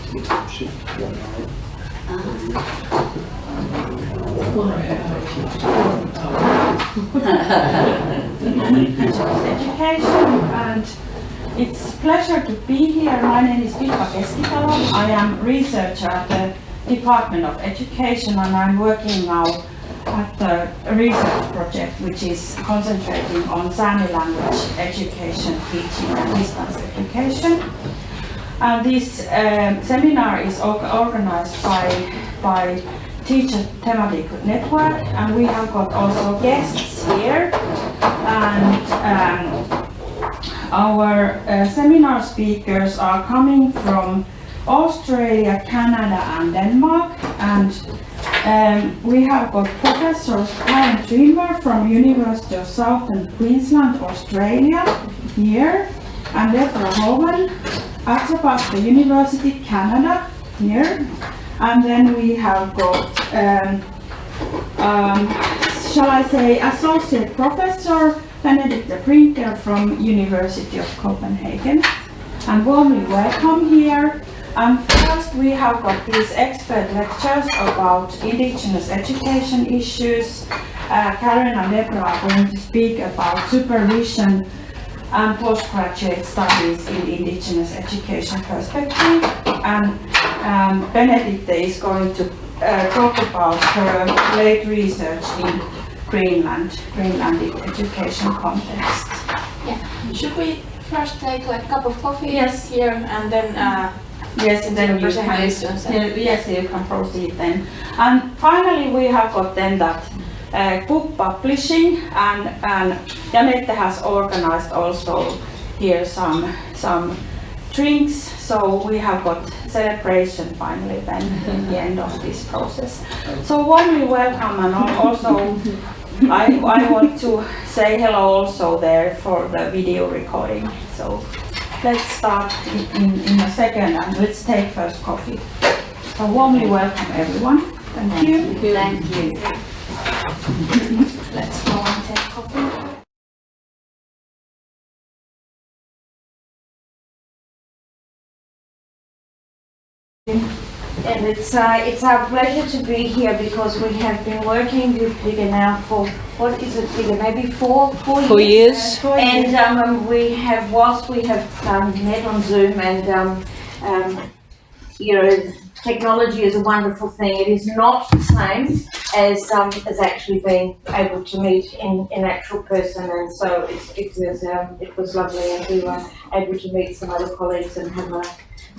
Education, and it's a pleasure to be here. My name is Keskitalo. I am researcher at the Department of Education, and I'm working now at a research project which is concentrating on Sami language education, teaching and distance education. And this seminar is organized by Teacher Thematic Network, and we have got also guests here. And our seminar speakers are coming from Australia, Canada and Denmark, and we have got Professor Karen Trimmer from University of Southern Queensland, Australia here, and Deborah Hovan at the University, Canada here, and then we have got shall I say Associate Professor Benedicte Brinker from University of Copenhagen, and warmly welcome here. And first we have got these expert lectures about Indigenous education issues. Karen and Deborah are going to speak about supervision and postgraduate studies in Indigenous education perspective. And Benedicte is going to talk about her late research in Greenlandic education context. Yeah. Should we first take like a cup of coffee? Yes. Here and then yes, and then you can, yes, you can proceed then. And finally we have got then that book publishing, and Janette has organized also here some drinks, so we have got celebration finally then in the end of this process. So warmly welcome, and also I want to say hello also there for the video recording. So let's start in a second, and let's take first coffee. So warmly welcome everyone. Thank you. Thank you. Let's go and take coffee. And it's our pleasure to be here because we have been working with Vigga now for, what is it, Vigga, maybe four years? And we have, whilst we have met on Zoom, and you know, technology is a wonderful thing. It is not the same as actually being able to meet in actual person, and so it was lovely, and we were able to meet some other colleagues and have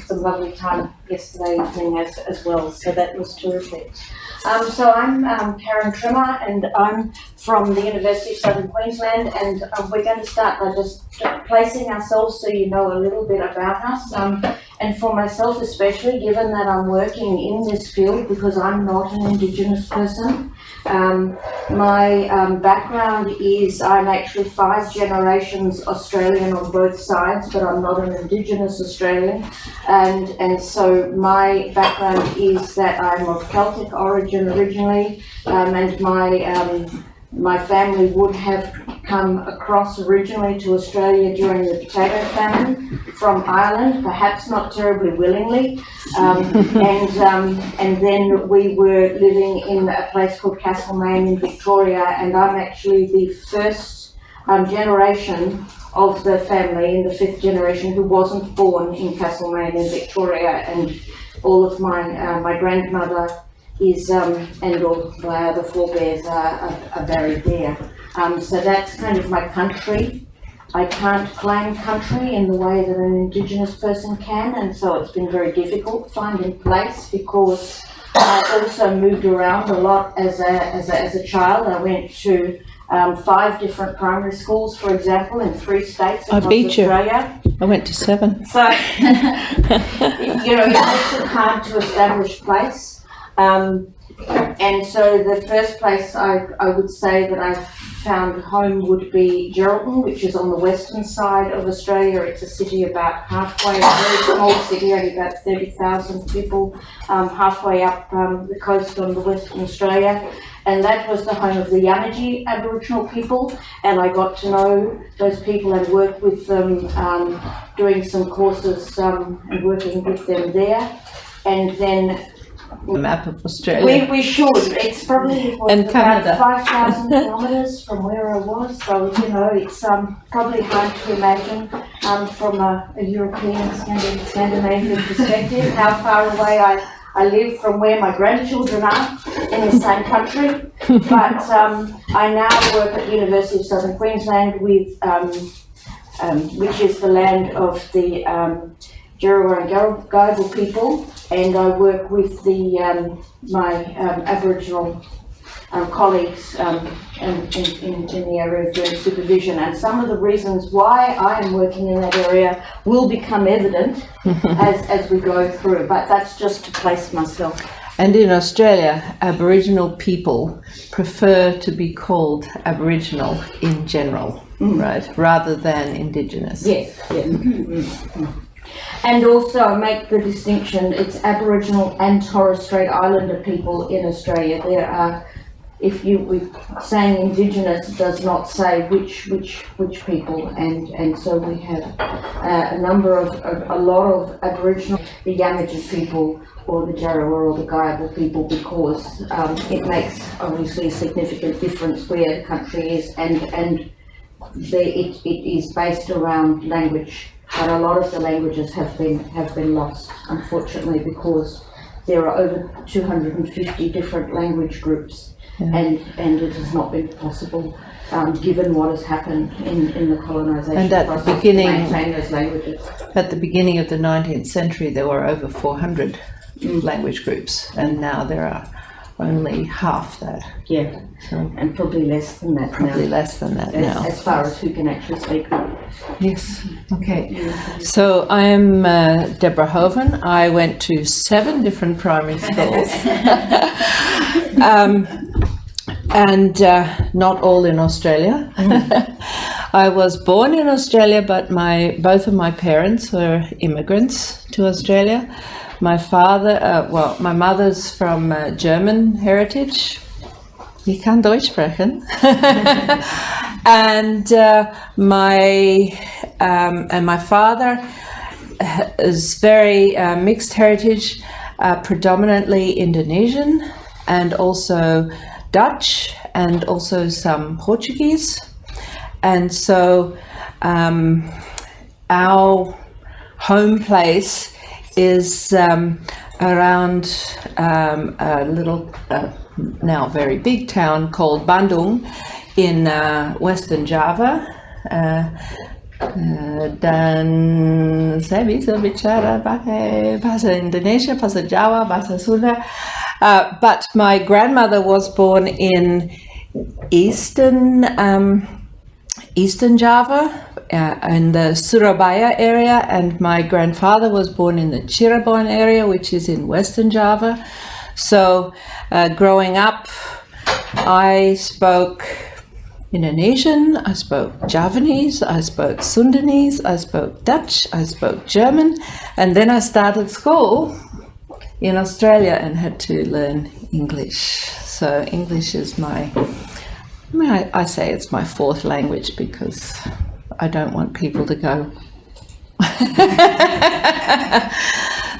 some lovely time yesterday evening as well, so that was terrific. So I'm Karen Trimmer, and I'm from the University of Southern Queensland, and we're going to start by just placing ourselves so you know a little bit about us. And for myself especially, given that I'm working in this field because I'm not an Indigenous person, my background is I'm actually 5 generations Australian on both sides, but I'm not an Indigenous Australian, and so my background is that I'm of Celtic origin originally, and my family would have come across originally to Australia during the potato famine from Ireland, perhaps not terribly willingly, and then we were living in a place called Castlemaine in Victoria, and I'm actually the first generation of the family, in the 5th generation, who wasn't born in Castlemaine in Victoria, and all of my grandmother is and all my other forebears are buried there. So that's kind of my country. I can't claim country in the way that an Indigenous person can, and so it's been very difficult finding place because I also moved around a lot as a child. I went to 5 different primary schools, for example, in 3 states across Australia. I went to 7. So, you know, it makes it hard to establish place. And so the first place I would say that I found home would be Geraldton, which is on the western side of Australia. It's a city about halfway, a very small city, only about 30,000 people, halfway up the coast on the Western Australia. And that was the home of the Yamaji Aboriginal people, and I got to know those people and work with them, doing some courses and working with them there. and then The map of Australia. we should. It's probably And about Canada. 5,000 kilometres from where I was, so you know it's probably hard to imagine from a European Scandinavian perspective how far away I live from where my grandchildren are in the same country. But I now work at the University of Southern Queensland with which is the land of the Djerriwarrh and Gadigal people, and I work with my Aboriginal colleagues in the area of doing supervision. And some of the reasons why I am working in that area will become evident as we go through, but that's just to place myself. And in Australia, Aboriginal people prefer to be called Aboriginal in general, right, rather than Indigenous. Yes, yes. And also make the distinction, it's Aboriginal and Torres Strait Islander people in Australia. There are, saying Indigenous does not say which people, and so we have a lot of Aboriginal, the Yamaji people, or the Djerriwarrh or the Gadigal people, because it makes obviously a significant difference where the country is, and it is based around language. But a lot of the languages have been lost, unfortunately, because there are over 250 different language groups, and it has not been possible, given what has happened in the colonisation process, to maintain those languages. At the beginning of the 19th century, there were over 400 language groups, and now there are only half that. Yeah, So and probably less than that probably now. less than that now. As far as who can actually speak them. Yes. Okay. So I'm Deborah Hoven. I went to 7 different primary schools, and not all in Australia. I was born in Australia, but both of my parents were immigrants to Australia. My father, my mother's from German heritage. Ich kann Deutsch sprechen. And my father is very mixed heritage, predominantly Indonesian, and also Dutch, and also some Portuguese. And so our home place is around a little, now very big town called Bandung in Western Java. Dan saya bisa bicara pakai bahasa Indonesia, bahasa Jawa, bahasa Sunda. But my grandmother was born in Eastern Java, in the Surabaya area, and my grandfather was born in the Cirebon area, which is in Western Java. So growing up, I spoke Indonesian, I spoke Javanese, I spoke Sundanese, I spoke Dutch, I spoke German, and then I started school in Australia and had to learn English. So English is I say it's my 4th language because I don't want people to go.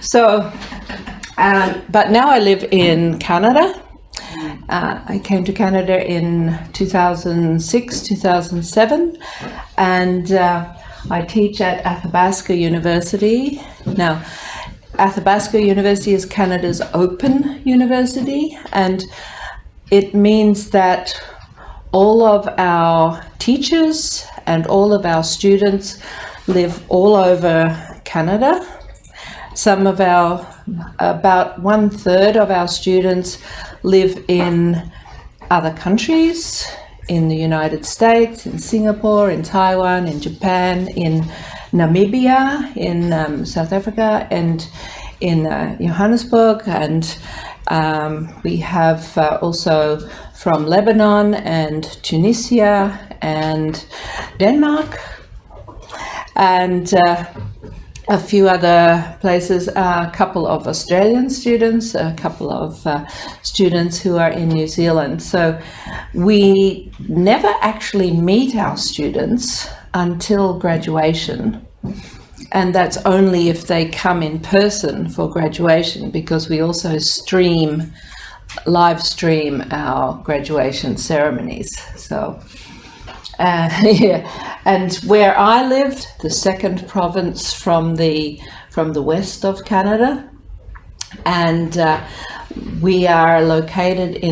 So, but now I live in Canada. I came to Canada in 2006, 2007, and I teach at Athabasca University. Now, Athabasca University is Canada's open university, and it means that all of our teachers and all of our students live all over Canada. About 1/3 of our students live in other countries, in the United States, in Singapore, in Taiwan, in Japan, in Namibia, in South Africa, and in Johannesburg, and we have also from Lebanon and Tunisia and Denmark, and a few other places, a couple of Australian students, a couple of students who are in New Zealand. So we never actually meet our students until graduation. and that's only if they come in person for graduation, because we also live stream our graduation ceremonies. So yeah, and where I lived, the second province from the west of Canada, and we are located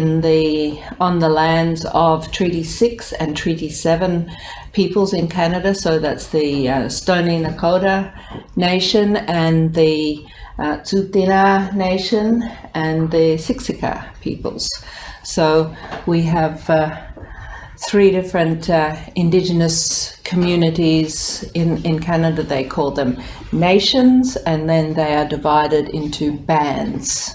on the lands of Treaty 6 and Treaty 7 peoples in Canada. So that's the Stoney Nakoda Nation and the Tsuut'ina Nation and the Siksika peoples. So we have 3 different Indigenous communities in Canada. They call them nations, and then they are divided into bands.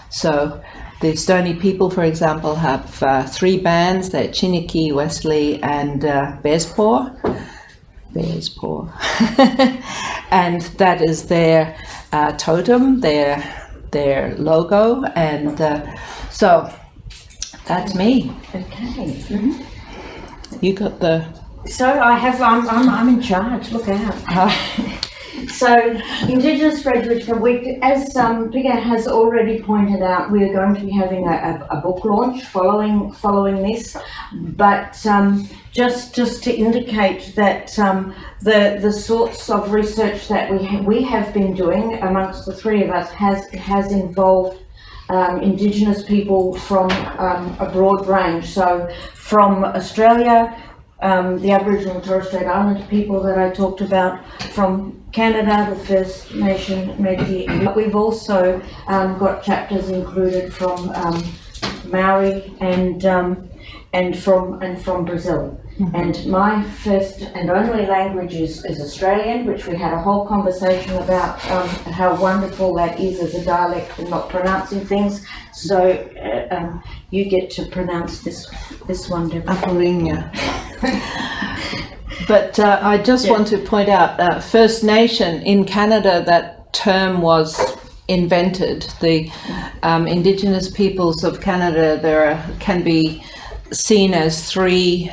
So the Stoney people, for example, have 3 bands. They're Chiniki, Wesley, and Bearspaw. And that is their totem, their logo, and so that's me. Okay. You got the. So I'm in charge. Look out. So Indigenous Graduate Week, as Pigga has already pointed out, we are going to be having a book launch following this. But just to indicate that the sorts of research that we have been doing amongst the 3 of us has involved Indigenous people from a broad range. So from Australia, the Aboriginal and Torres Strait Islander people that I talked about, from Canada, the First Nation, Métis, but we've also got chapters included from Maori and from Brazil. Mm-hmm. And my first and only language is Australian, which we had a whole conversation about how wonderful that is as a dialect and not pronouncing things. So you get to pronounce this one, Deborah. Apulinga. But I just want to point out, First Nation in Canada, that term was invented. The Indigenous peoples of Canada, can be seen as three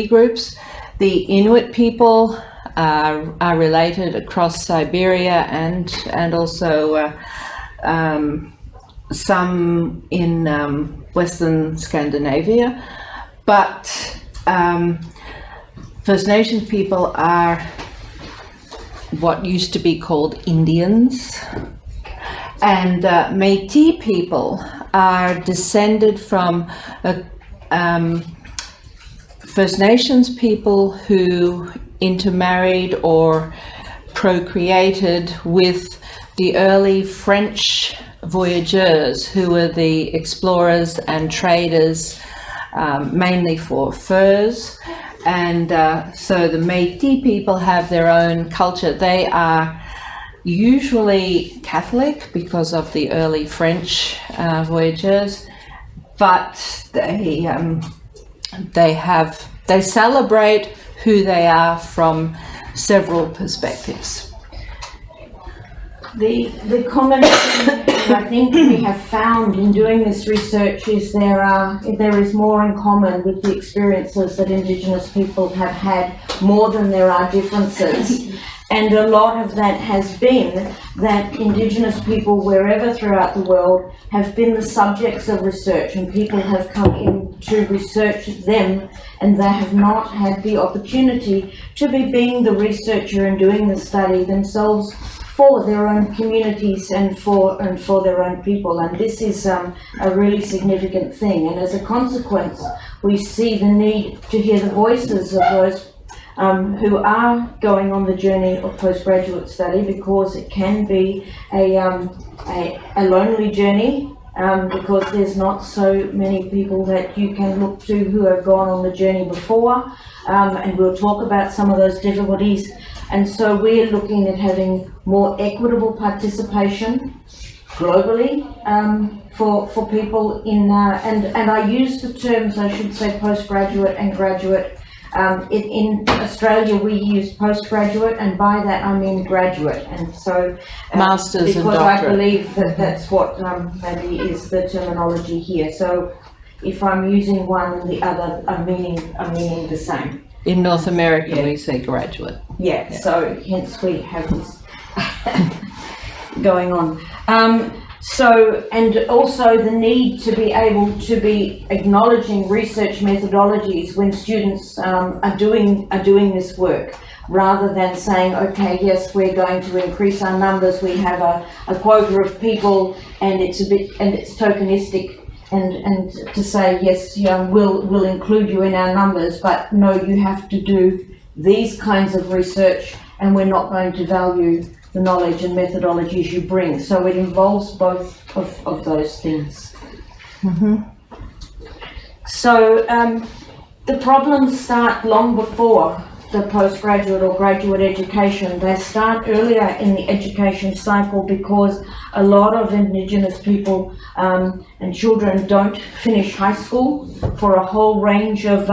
groups. The Inuit people are related across Siberia and also some in Western Scandinavia, but First Nation people are what used to be called Indians, and Métis people are descended from First Nations people who intermarried or procreated with the early French voyageurs, who were the explorers and traders, mainly for furs. And so the Métis people have their own culture. They are usually Catholic because of the early French voyageurs, but they celebrate who they are from several perspectives. The common thing I think we have found in doing this research is there is more in common with the experiences that Indigenous people have had more than there are differences. And a lot of that has been that Indigenous people, wherever throughout the world, have been the subjects of research, and people have come in to research them, and they have not had the opportunity to be being the researcher and doing the study themselves for their own communities and for their own people. And this is a really significant thing. And as a consequence, we see the need to hear the voices of those who are going on the journey of postgraduate study, because it can be a lonely journey, because there's not so many people that you can look to who have gone on the journey before, and we'll talk about some of those difficulties. And so we're looking at having more equitable participation globally for people in, and I use the terms, I should say, postgraduate and graduate. In Australia, we use postgraduate, and by that I mean graduate. And so, masters and doctorate. Because I believe that that's what maybe is the terminology here. So, if I'm using one and the other, I'm meaning the same. In North America, we say graduate. Yeah, so hence we have this going on. So, and also the need to be able to be acknowledging research methodologies when students are doing this work, rather than saying, okay, yes, we're going to increase our numbers, we have a quota of people, and it's tokenistic, and to say, yes, we'll include you in our numbers, but no, you have to do these kinds of research, and we're not going to value the knowledge and methodologies you bring. So it involves both of those things. Mm-hmm. So the problems start long before the postgraduate or graduate education. They start earlier in the education cycle, because a lot of Indigenous people and children don't finish high school for a whole range of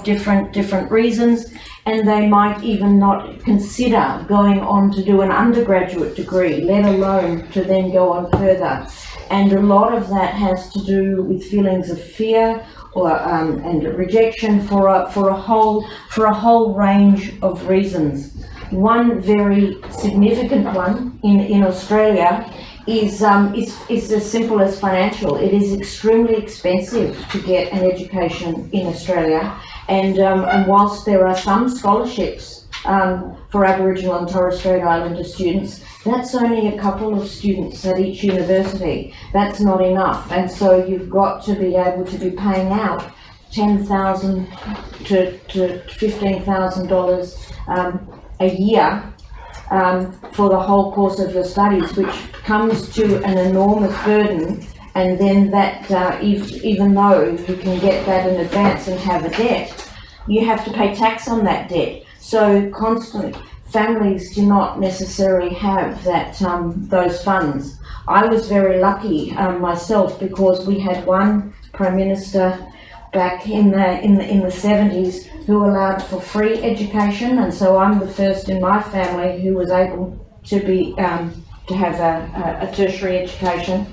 different reasons, and they might even not consider going on to do an undergraduate degree, let alone to then go on further. And a lot of that has to do with feelings of fear or and rejection for a whole range of reasons. One very significant one in Australia is as simple as financial. It is extremely expensive to get an education in Australia, and whilst there are some scholarships for Aboriginal and Torres Strait Islander students, that's only a couple of students at each university. That's not enough, and so you've got to be able to be paying out $10,000 to $15,000 a year for the whole course of your studies, which comes to an enormous burden. And then that, even though you can get that in advance and have a debt, you have to pay tax on that debt. So families do not necessarily have that those funds. I was very lucky myself, because we had one Prime Minister back in the 70s who allowed for free education, and so I'm the first in my family who was able to be to have a tertiary education,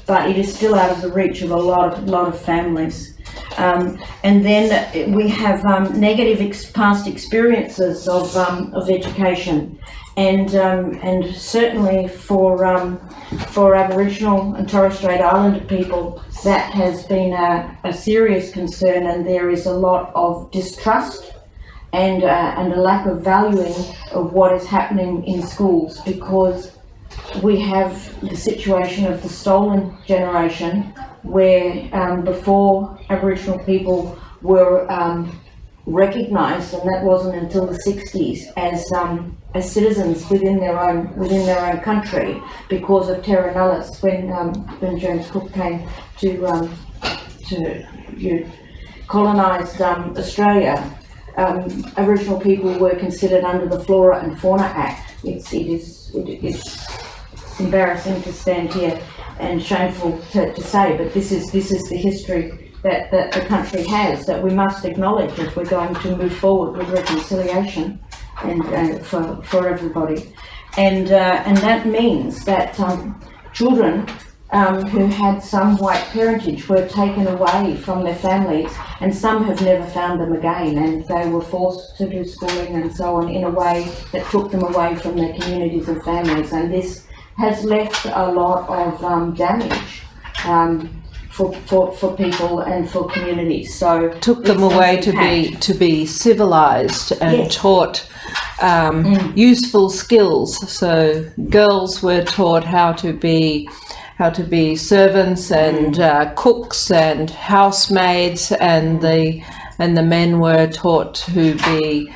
but it is still out of the reach of a lot of families. And then we have negative past experiences of education, and certainly for Aboriginal and Torres Strait Islander people, that has been a serious concern, and there is a lot of distrust and a lack of valuing of what is happening in schools, because we have the situation of the stolen generation, where before Aboriginal people were recognised, and that wasn't until the 60s, as citizens within their own country, because of terra nullius, when James Cook came to colonise Australia. Aboriginal people were considered under the Flora and Fauna Act. It's embarrassing to stand here and shameful to say, but this is the history that the country has, that we must acknowledge if we're going to move forward with reconciliation and for everybody. And that means that children who had some white parentage were taken away from their families, and some have never found them again, and they were forced to do schooling and so on in a way that took them away from their communities and families, and this has left a lot of damage for people and for communities. So took them away to be civilized and yes. taught useful skills. So girls were taught how to be servants and cooks and housemaids, and the men were taught to be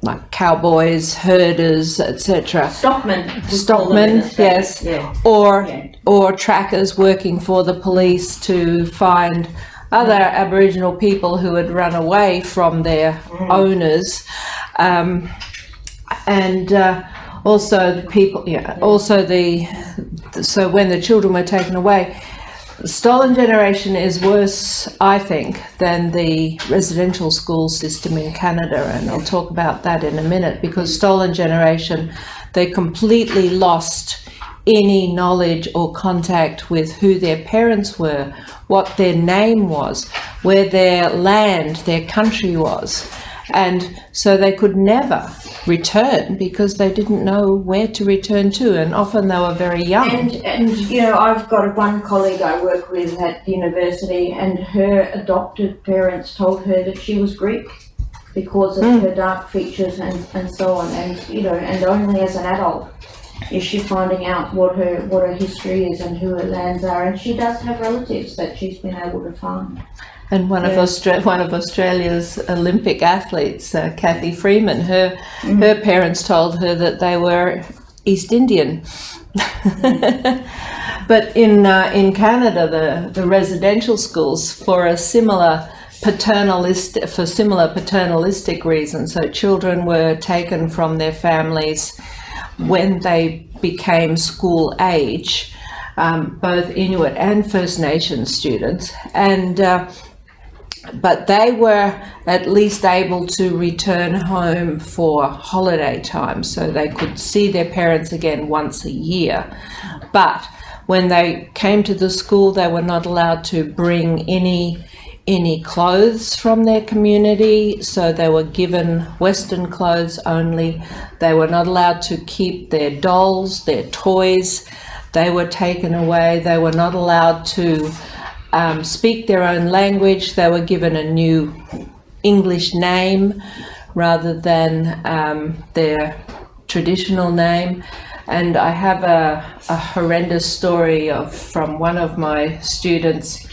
like cowboys, herders, etc. Stockmen, yes, yeah. Or trackers working for the police to find other Aboriginal people who had run away from their owners, and also the people. Yeah, also so when the children were taken away. The stolen generation is worse, I think, than the residential school system in Canada, and I'll talk about that in a minute, because stolen generation, they completely lost any knowledge or contact with who their parents were, what their name was, where their land, their country was, And so they could never return because they didn't know where to return to, and often they were very young. And you know, I've got one colleague I work with at university, and her adopted parents told her that she was Greek because of her dark features and so on. And you know, and only as an adult is she finding out what her history is and who her lands are. And she does have relatives that she's been able to find. And one of Australia's Olympic athletes, Kathy Freeman, her parents told her that they were East Indian. But in Canada, the residential schools for similar paternalistic reasons. So children were taken from their families when they became school age, both Inuit and First Nations students, and but they were at least able to return home for holiday time, so they could see their parents again once a year. But when they came to the school, they were not allowed to bring any clothes from their community, so they were given Western clothes only. They were not allowed to keep their dolls, their toys. They were taken away. They were not allowed to speak their own language. They were given a new English name rather than their traditional name. And I have a horrendous story from one of my students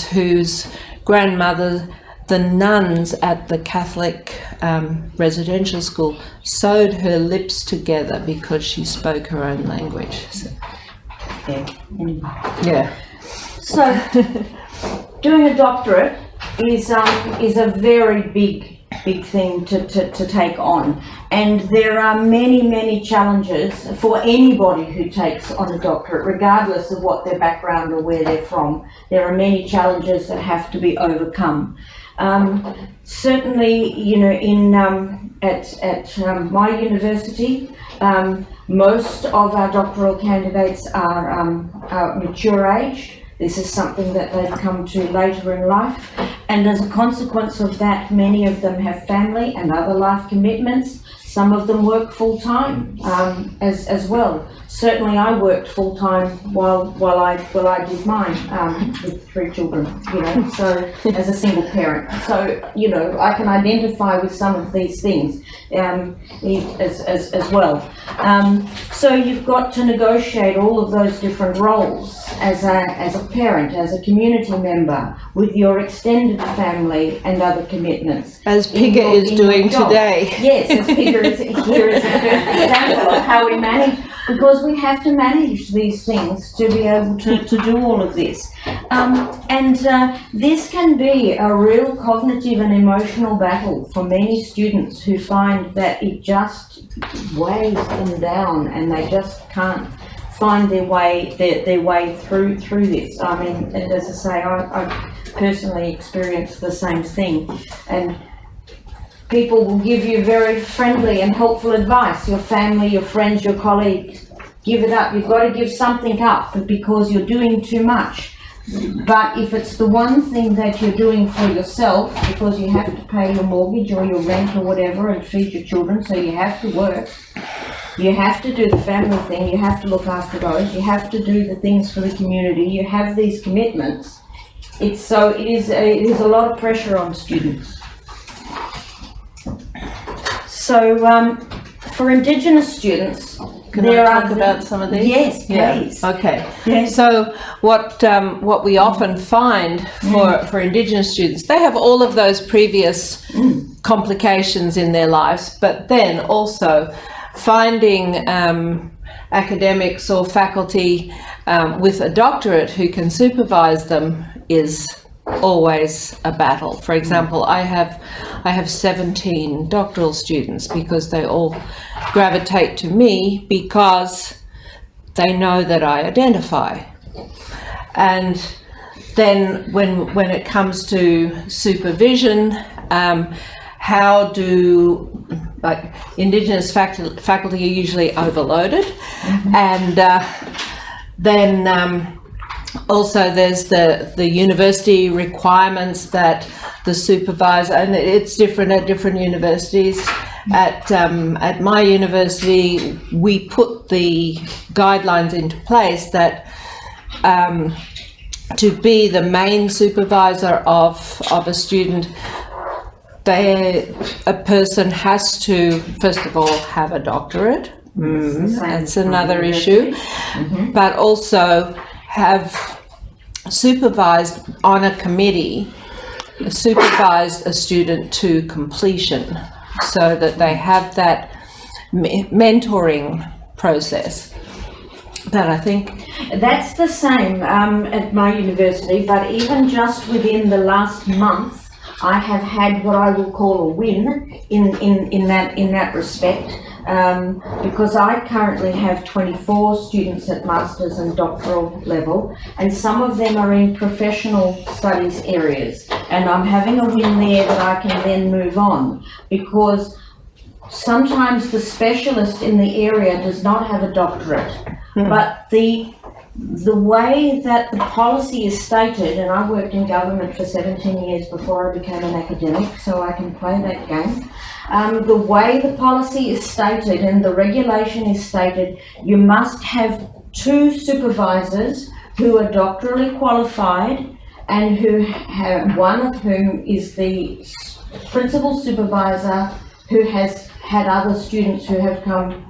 whose grandmother, the nuns at the Catholic residential school, sewed her lips together because she spoke her own language. So, yeah. So Doing a doctorate is a very big thing to take on, and there are many challenges for anybody who takes on a doctorate, regardless of what their background or where they're from. There are many challenges that have to be overcome. Certainly, you know, at my university, most of our doctoral candidates are mature age. This is something that they've come to later in life, and as a consequence of that, many of them have family and other life commitments. Some of them work full-time as well. Certainly I worked full-time while I did mine with 3 children, you know, so as a single parent. So, you know, I can identify with some of these things as well. So you've got to negotiate all of those different roles as a parent, as a community member, with your extended family and other commitments. As Pigga is doing today. Yes, as Pigga is here is a perfect example of how we manage, because we have to manage these things to be able to do all of this. This can be a real cognitive and emotional battle for many students who find that it just weighs them down and they just can't find their way through this. I mean, and as I say, I personally experienced the same thing, and people will give you very friendly and helpful advice. Your family, your friends, your colleagues, give it up. You've got to give something up because you're doing too much. But if it's the one thing that you're doing for yourself, because you have to pay your mortgage or your rent or whatever and feed your children, so you have to work, you have to do the family thing, you have to look after those, you have to do the things for the community, you have these commitments. It is a lot of pressure on students. So for Indigenous students, Can I talk about some of these? Yes, please. Yeah. Okay. Yes. So what we often find for Indigenous students, they have all of those previous complications in their lives, but then also finding academics or faculty with a doctorate who can supervise them is always a battle. For example, I have 17 doctoral students because they all gravitate to me because they know that I identify. And then when it comes to supervision, how do Indigenous faculty are usually overloaded, and then also there's the university requirements that the supervisor, and it's different at different universities. At my university, we put the guidelines into place that to be the main supervisor of a student, a person has to, first of all, have a doctorate. That's another issue. But also have supervised on a committee, supervised a student to completion, so that they have that mentoring process. But I think that's the same at my university, but even just within the last month, I have had what I will call a win in that respect, because I currently have 24 students at master's and doctoral level, and some of them are in professional studies areas, and I'm having a win there that I can then move on, because sometimes the specialist in the area does not have a doctorate, but the way that the policy is stated, and I worked in government for 17 years before I became an academic, so I can play that game. The way the policy is stated and the regulation is stated, you must have 2 supervisors who are doctorally qualified and who have, one of whom is the principal supervisor who has had other students who have come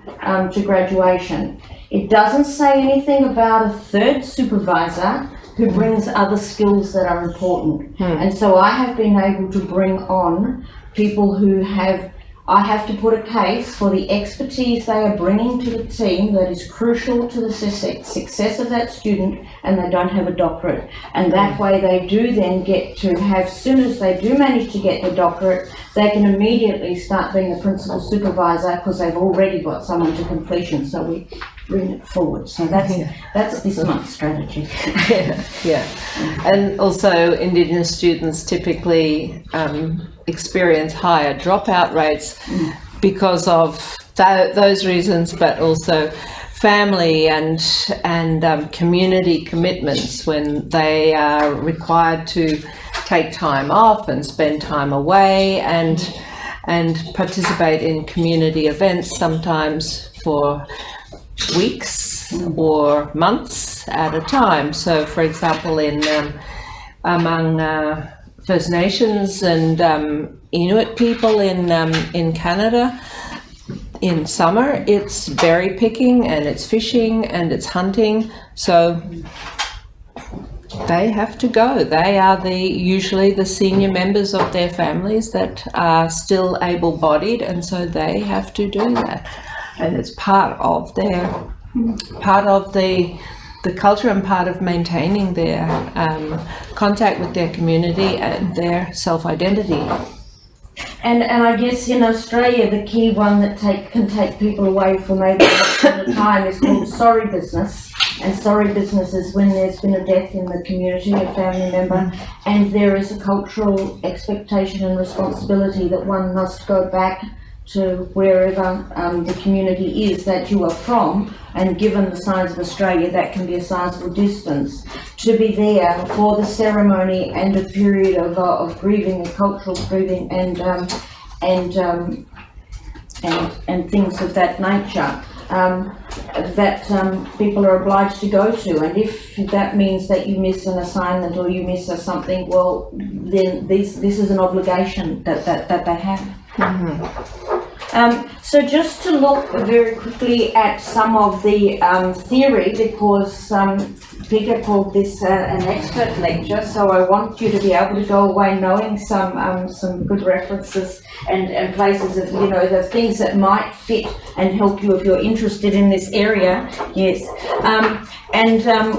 to graduation. It doesn't say anything about a 3rd supervisor who brings other skills that are important. And so I have been able to bring on people who have, I have to put a case for the expertise they are bringing to the team that is crucial to the success of that student, and they don't have a doctorate. And that way they do then get to have, as soon as they do manage to get the doctorate, they can immediately start being the principal supervisor because they've already got someone to completion. So we bring it forward. So that's this month's strategy. Yeah. And also Indigenous students typically experience higher dropout rates because of those reasons, but also family and community commitments when they are required to take time off and spend time away and participate in community events, sometimes for weeks or months at a time. So, for example, in among First Nations and Inuit people in Canada, in summer it's berry picking and it's fishing and it's hunting. So they have to go. They are usually the senior members of their families that are still able-bodied, and so they have to do that. And it's part of the culture and part of maintaining their contact with their community and their self-identity. And I guess in Australia, the key one that can take people away for maybe at a time is called sorry business. And sorry business is when there's been a death in the community, a family member, and there is a cultural expectation and responsibility that one must go back to wherever the community is that you are from, and given the size of Australia, that can be a sizable distance, to be there for the ceremony and a period of grieving, and cultural grieving, and things of that nature. That people are obliged to go to, and if that means that you miss an assignment or you miss something, well, then this is an obligation that they have. So just to look very quickly at some of the theory, because Peter called this an expert lecture, so I want you to be able to go away knowing some good references and places of, the things that might fit and help you if you're interested in this area. Yes.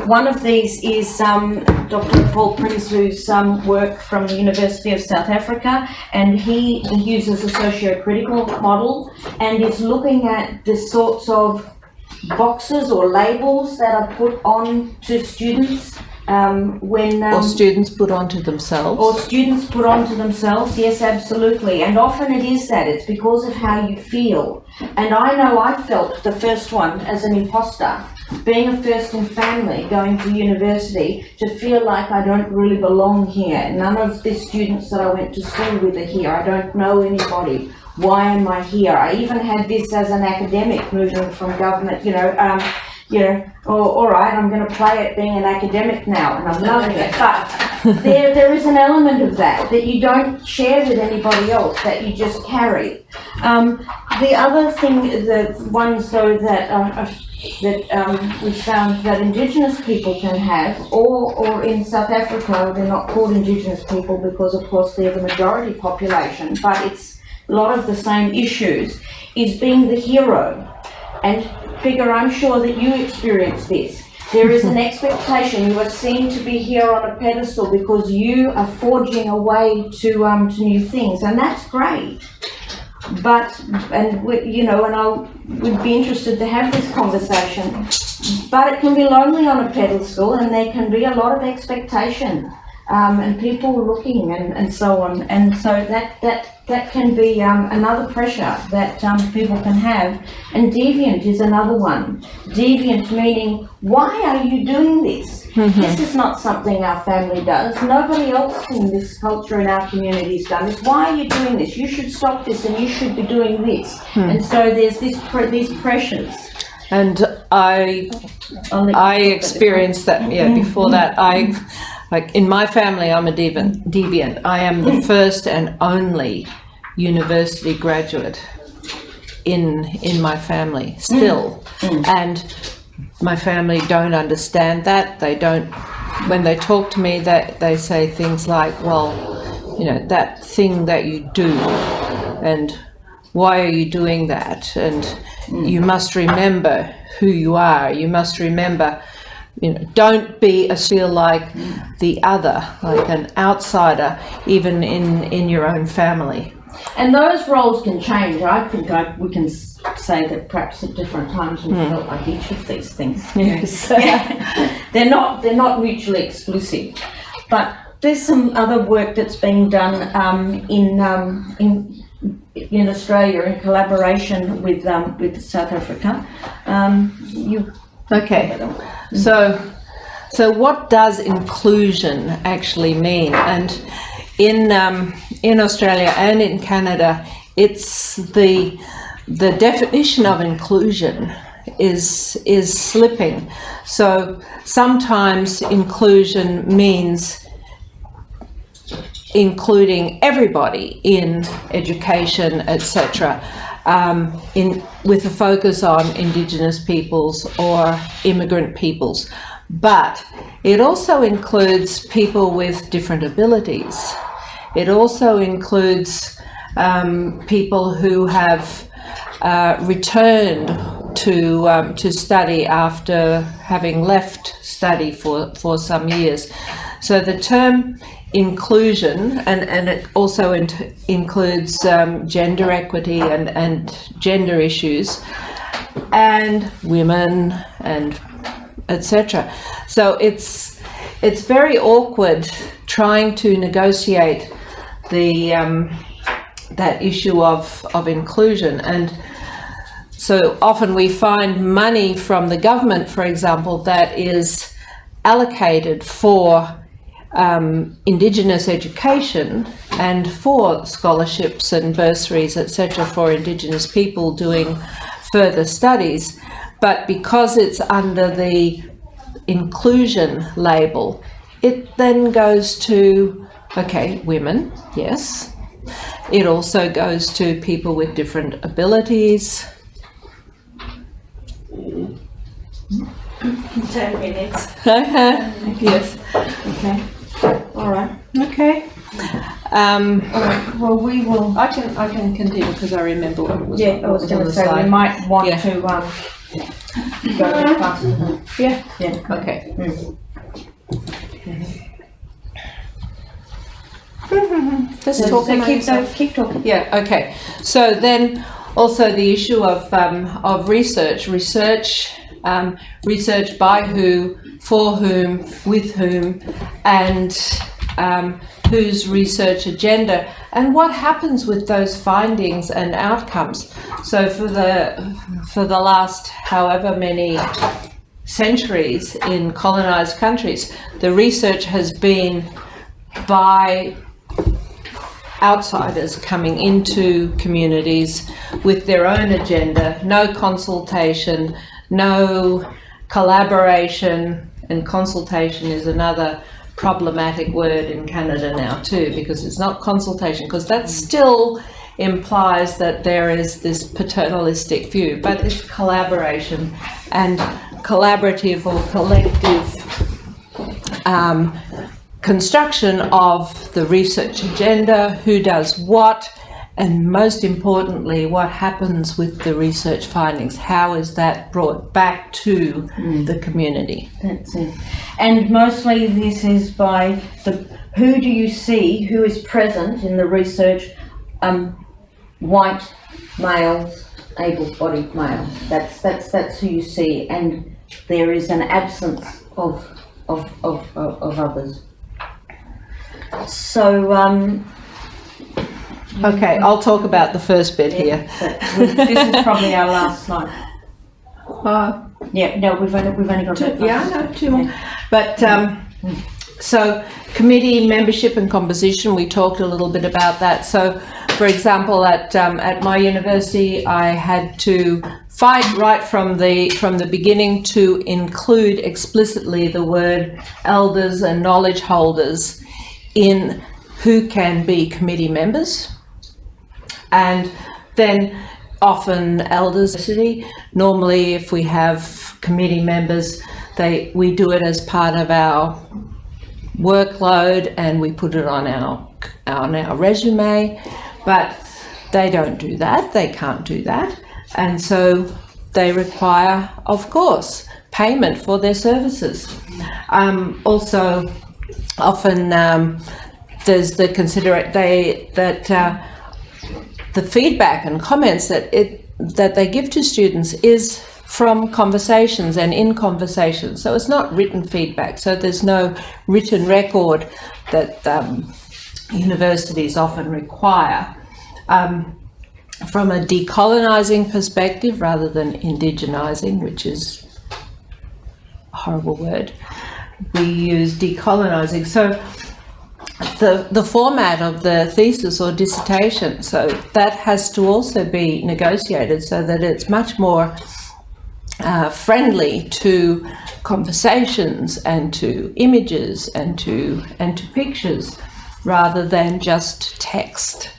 One of these is Dr. Paul Prinsloo's work from the University of South Africa, and he uses a socio-critical model and is looking at the sorts of boxes or labels that are put on to students or students put onto themselves. Or students put onto themselves, yes, absolutely. And often it is that. It's because of how you feel. And I know I felt the first one as an imposter. being a first in family, going to university, to feel like I don't really belong here. None of the students that I went to school with are here. I don't know anybody. Why am I here? I even had this as an academic, moving from government, all right, I'm going to play at being an academic now, and I'm loving it. But there is an element of that you don't share with anybody else, that you just carry. The other thing, the ones though that we found that Indigenous people can have, or in South Africa, they're not called Indigenous people because of course they're the majority population, but it's a lot of the same issues, is being the hero. And Figure, I'm sure that you experience this. There is an expectation. You are seen to be here on a pedestal because you are forging a way to new things, and that's great. But, and we'd be interested to have this conversation. But it can be lonely on a pedestal, and there can be a lot of expectation, and people looking and so on. And so that can be another pressure that people can have. And deviant is another one. Deviant meaning, why are you doing this? This is not something our family does. Nobody else in this culture in our community's done this. Why are you doing this? You should stop this and you should be doing this. And so there's these pressures. And I experienced that, before that. Like in my family, I'm a deviant. I am the first and only university graduate in my family still. And my family don't understand that. They don't, when they talk to me, they say things like, well, that thing that you do, and why are you doing that? And you must remember who you are. You must remember, don't feel like the other, like an outsider, even in your own family. And those roles can change. I think we can say that perhaps at different times we felt like each of these things. Yes. They're not mutually exclusive. But there's some other work that's being done in Australia in collaboration with South Africa. Okay. So what does inclusion actually mean? And in Australia and in Canada, it's the definition of inclusion is slipping. So sometimes inclusion means including everybody in education, etc., with a focus on Indigenous peoples or immigrant peoples. But it also includes people with different abilities. It also includes people who have returned to study after having left study for some years. So the term inclusion, and it also includes gender equity and gender issues, and women, and etc. So it's very awkward trying to negotiate that issue of inclusion. And so often we find money from the government, for example, that is allocated for Indigenous education and for scholarships and bursaries, etc., for Indigenous people doing further studies. But because it's under the inclusion label, it then goes to, okay, women, yes. It also goes to people with different abilities. 10 minutes. Yes. Okay. All right. Okay. All right. Well, we will. I can continue because I remember what was. Yeah, I was going to say we might want to go a bit faster. Yeah. Yeah. Okay. Just talk. Keep talking. Yeah. Okay. So then, also the issue of research. Research by who, for whom, with whom, and whose research agenda, and what happens with those findings and outcomes. So for the last however many centuries in colonized countries, the research has been by outsiders coming into communities with their own agenda, no consultation, no collaboration, and consultation is another problematic word in Canada now too, because it's not consultation, because that still implies that there is this paternalistic view, but it's collaboration and collaborative or collective construction of the research agenda, who does what, and most importantly, what happens with the research findings. How is that brought back to the community? That's it. And mostly this is by who do you see, who is present in the research? White males, able-bodied males. That's who you see, and there is an absence of others. So okay, I'll talk about the first bit here. This is probably our last slide. Yeah, no, we've only got two. Yeah, no, two more. But so committee membership and composition, we talked a little bit about that. So, for example, at my university, I had to fight right from the beginning to include explicitly the word elders and knowledge holders in who can be committee members. And then often elders, normally if we have committee members, we do it as part of our workload and we put it on our resume, but they don't do that, they can't do that. And so they require, of course, payment for their services. Also, often there's the the feedback and comments that they give to students is from conversations and in conversations. So it's not written feedback. So there's no written record that universities often require. From a decolonising perspective rather than indigenising, which is a horrible word, we use decolonising. So the format of the thesis or dissertation, so that has to also be negotiated so that it's much more friendly to conversations and to images and to pictures rather than just text.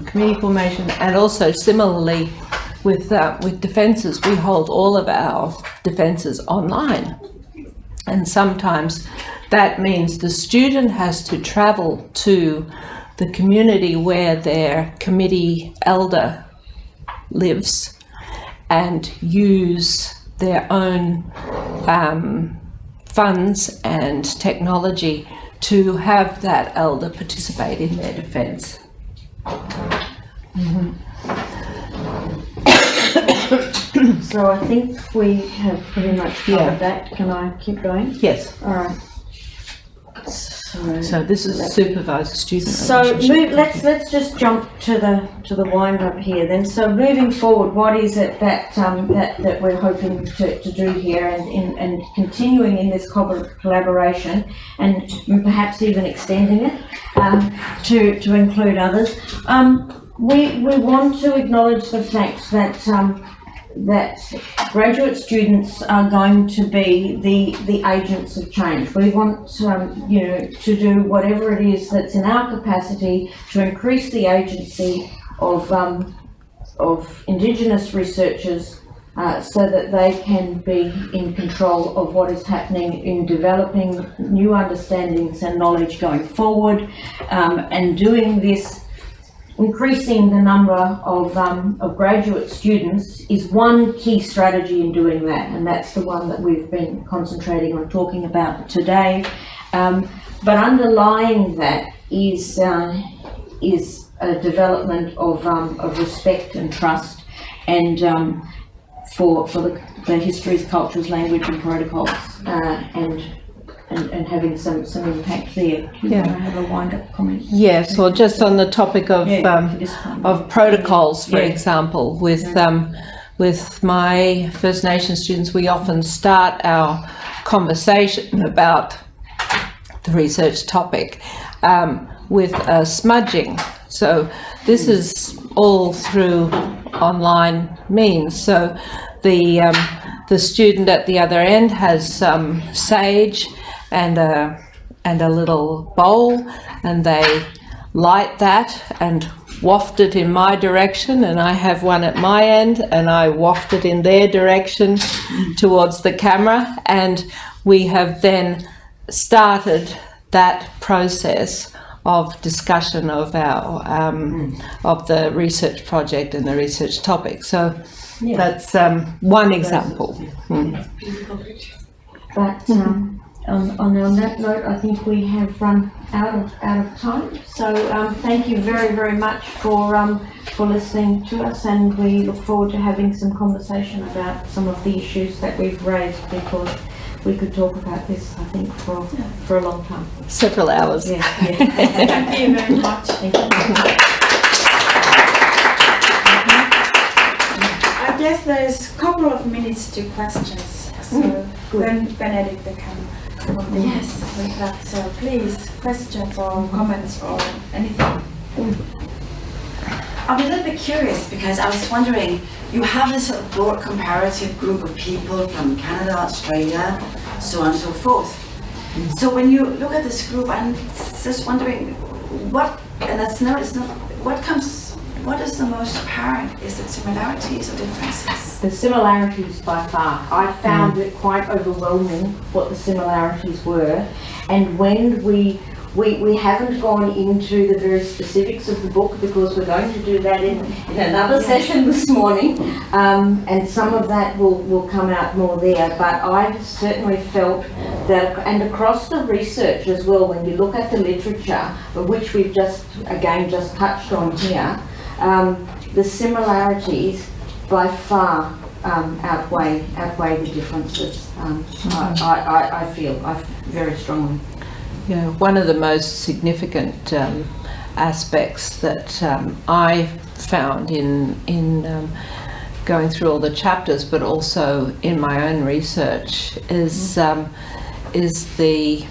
Committee formation, and also similarly with defences, we hold all of our defences online, and sometimes that means the student has to travel to the community where their committee elder lives and use their own funds and technology to have that elder participate in their defence. So I think we have pretty much covered that. Can I keep going? Yes. All right. So this is supervisor student. So let's just jump to the wind up here then. So moving forward, what is it that that we're hoping to do here, and continuing in this collaboration, and perhaps even extending it to include others. We want to acknowledge the fact that that graduate students are going to be the agents of change. We want to do whatever it is that's in our capacity to increase the agency of Indigenous researchers so that they can be in control of what is happening in developing new understandings and knowledge going forward, and doing this. Increasing the number of graduate students is one key strategy in doing that, and that's the one that we've been concentrating on talking about today. But underlying that is a development of respect and trust, and for the histories, cultures, language, and protocols, and having some impact there. Yeah. I have a wind-up comment. Yes, well, just on the topic of protocols, for example, with with my First Nation students, we often start our conversation about the research topic with smudging. So this is all through online means. So the student at the other end has some sage and a little bowl, and they light that and waft it in my direction, and I have one at my end and I waft it in their direction towards the camera, and we have then started that process of discussion of our of the research project and the research topic. So that's one example. But on that note, I think we have run out of time. So thank you very, very much for listening to us, and we look forward to having some conversation about some of the issues that we've raised, because we could talk about this, I think, for a long time. Several hours. Yeah. Thank you very much. Thank you. I guess there's a couple of minutes to questions, so when Benedicte can continue with that. So please, questions or comments or anything. I'm a little bit curious, because I was wondering, you have this sort of broad comparative group of people from Canada, Australia, so on and so forth. So when you look at this group, I'm just wondering what is the most apparent? Is it similarities or differences? The similarities by far. I found it quite overwhelming what the similarities were, and when we haven't gone into the very specifics of the book, because we're going to do that in another session this morning, and some of that will come out more there. But I've certainly felt that, and across the research as well, when you look at the literature, which we've just touched on here, the similarities by far outweigh the differences. I feel very strongly. Yeah, one of the most significant aspects that I found in going through all the chapters, but also in my own research, is the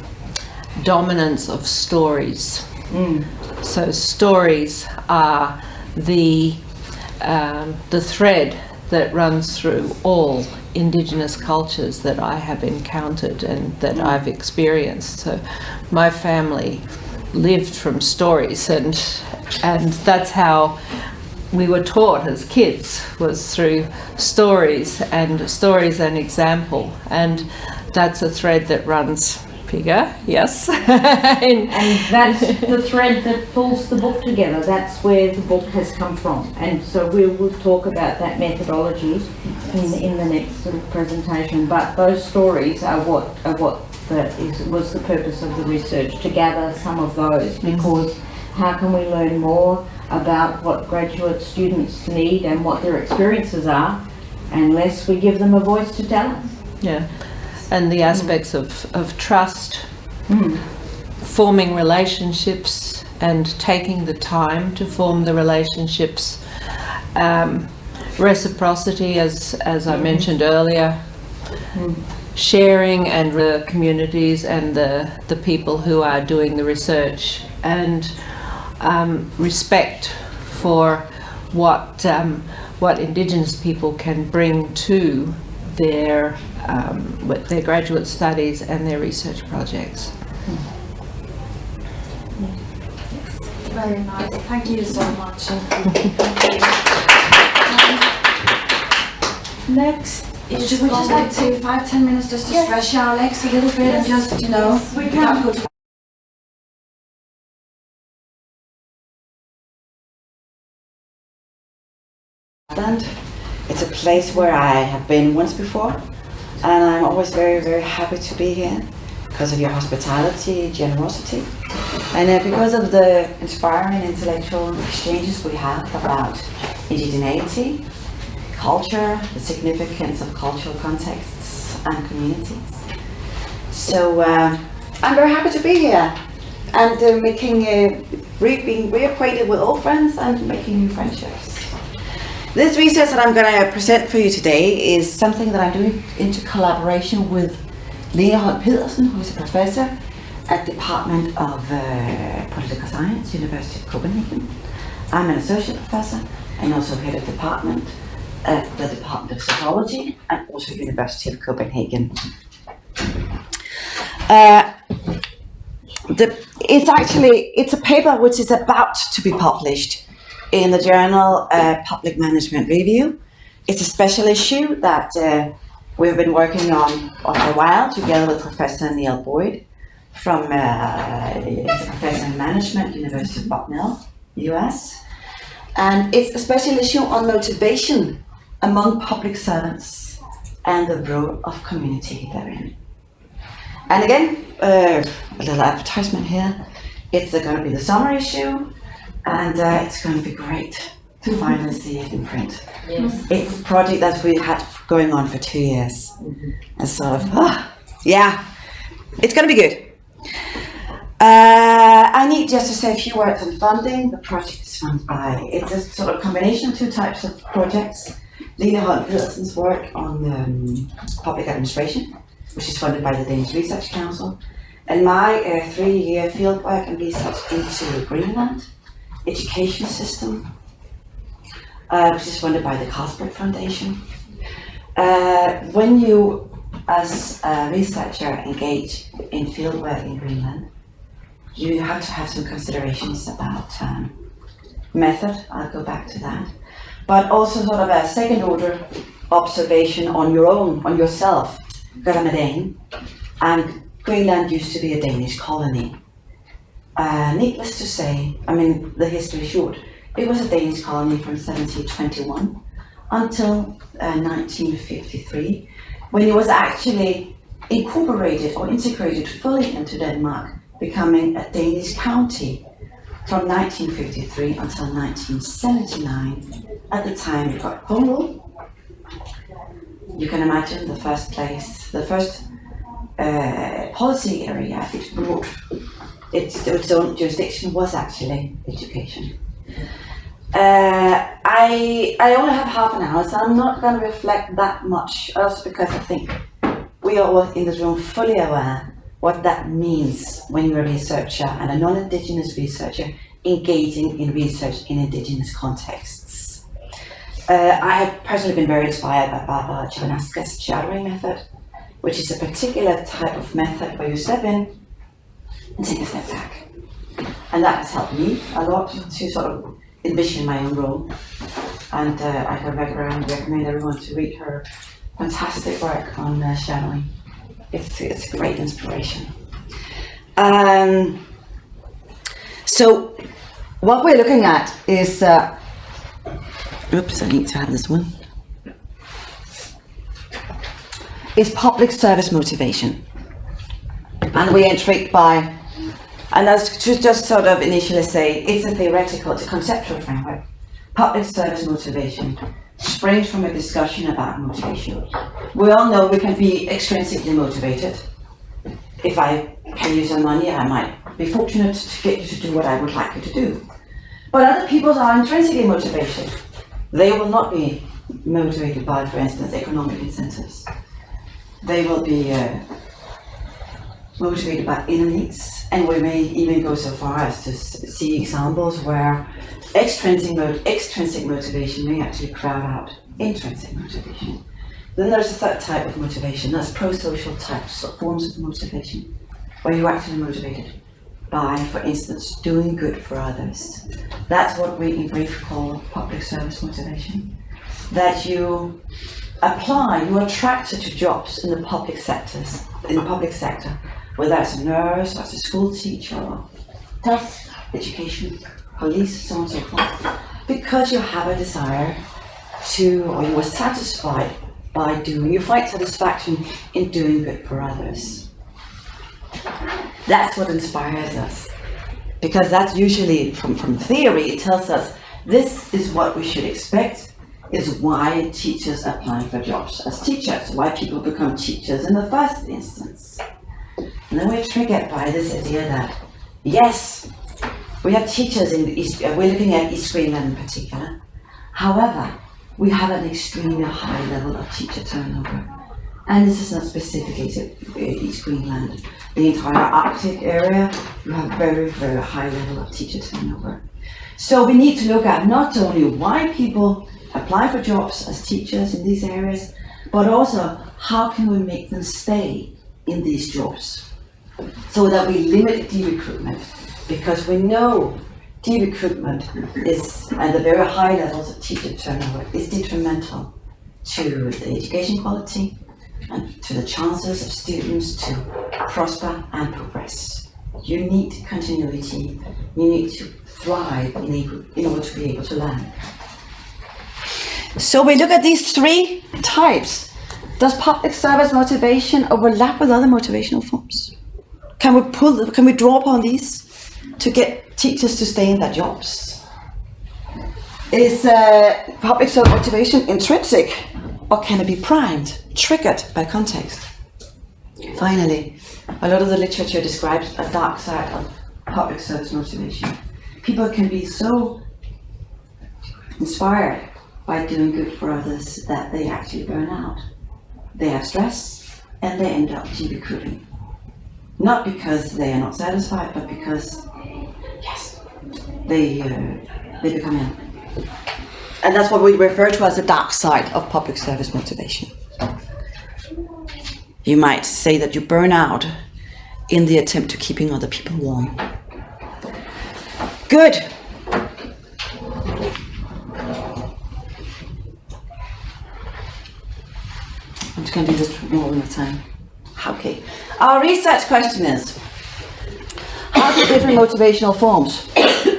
dominance of stories. So stories are the thread that runs through all Indigenous cultures that I have encountered and that I've experienced. So my family lived from stories, and that's how we were taught as kids, was through stories and example, and that's a thread that runs bigger, yes. And that's the thread that pulls the book together. That's where the book has come from, and so we'll talk about that methodology in the next sort of presentation. But those stories are what was the purpose of the research, to gather some of those, because how can we learn more about what graduate students need and what their experiences are unless we give them a voice to tell us? Yeah. And the aspects of trust, forming relationships and taking the time to form the relationships, reciprocity, as I mentioned earlier, sharing and the communities and the people who are doing the research, and respect for what Indigenous people can bring to their graduate studies and their research projects. Very nice. Thank you so much. Next is Should we just like to 5-10 minutes just to stretch our legs a little bit and just, you know, we can. go to Lapland. It's a place where I have been once before, and I'm always very, very happy to be here because of your hospitality, generosity, and because of the inspiring intellectual exchanges we have about indigeneity, culture, the significance of cultural contexts and communities. So I'm very happy to be here and being reacquainted with old friends and making new friendships. This research that I'm going to present for you today is something that I'm doing into collaboration with Lena Holm Pedersen, who is a professor at the Department of Political Science, University of Copenhagen. I'm an associate professor and also head of department at the Department of Sociology and also University of Copenhagen. It's a paper which is about to be published in the journal Public Management Review. It's a special issue that we've been working on for a while together with Professor Neil Boyd from he's a professor in management, University of Bucknell, US. And it's a special issue on motivation among public servants and the role of community therein. And again, a little advertisement here. It's going to be the summer issue, and it's going to be great to finally see it in print. Yes. It's a project that we had going on for 2 years. And sort of, it's going to be good. I need just to say a few words on funding. The project is funded by, it's a sort of combination of two types of projects. Lena Holm Pedersen's work on public administration, which is funded by the Danish Research Council, and my 3-year fieldwork and research into Greenland education system, which is funded by the Carlsberg Foundation. When you, as a researcher, engage in fieldwork in Greenland, you have to have some considerations about method. I'll go back to that. But also sort of a second order observation on your own, on yourself. Because I'm a Dane, and Greenland used to be a Danish colony. Needless to say, I mean, the history is short. It was a Danish colony from 1721 until 1953, when it was actually incorporated or integrated fully into Denmark, becoming a Danish county from 1953 until 1979. At the time it got home rule. You can imagine the first policy area it brought, its own jurisdiction was actually education. I only have half an hour, so I'm not going to reflect that much, also because I think we are all in this room fully aware what that means when you're a researcher and a non-Indigenous researcher engaging in research in Indigenous contexts. I have personally been very inspired by Barbara Chivanaska's shadowing method, which is a particular type of method where you step in and take a step back. And that has helped me a lot to sort of envision my own role. And I can recommend everyone to read her fantastic work on shadowing. It's a great inspiration. So what we're looking at is, oops, I need to have this one, is public service motivation. And we are intrigued by, and that's to just sort of initially say, it's a theoretical, it's a conceptual framework. Public service motivation springs from a discussion about motivation. We all know we can be extrinsically motivated. If I pay you some money, I might be fortunate to get you to do what I would like you to do. But other people are intrinsically motivated. They will not be motivated by, for instance, economic incentives. They will be motivated by inner needs, and we may even go so far as to see examples where extrinsic motivation may actually crowd out intrinsic motivation. Then there's a third type of motivation, that's pro-social types or forms of motivation, where you're actually motivated by, for instance, doing good for others. That's what we in brief call public service motivation. That you apply, you're attracted to jobs in the public sector, whether it's a nurse, or as a school teacher, or health, education, police, so on and so forth, because you have a desire to, or you are satisfied by doing, you find satisfaction in doing good for others. That's what inspires us, because that's usually from theory, it tells us this is what we should expect, is why teachers apply for jobs as teachers, why people become teachers in the first instance. And then we're triggered by this idea that, yes, we have teachers in East, we're looking at East Greenland in particular. However, we have an extremely high level of teacher turnover. And this is not specifically to East Greenland. The entire Arctic area, you have very, very high level of teacher turnover. So we need to look at not only why people apply for jobs as teachers in these areas, but also how can we make them stay in these jobs so that we limit de-recruitment, because we know de-recruitment is, and the very high levels of teacher turnover is detrimental to the education quality and to the chances of students to prosper and progress. You need continuity, you need to thrive in order to be able to learn. So we look at these three types. Does public service motivation overlap with other motivational forms? Can we draw upon these to get teachers to stay in their jobs? Is public service motivation intrinsic, or can it be primed, triggered by context? Finally, a lot of the literature describes a dark side of public service motivation. People can be so inspired by doing good for others that they actually burn out. They have stress and they end up de-recruiting. Not because they are not satisfied, but because, yes, they become ill. And that's what we refer to as the dark side of public service motivation. You might say that you burn out in the attempt to keeping other people warm. Good. I'm just going to do this more than the time. Okay. Our research question is, how do different motivational forms?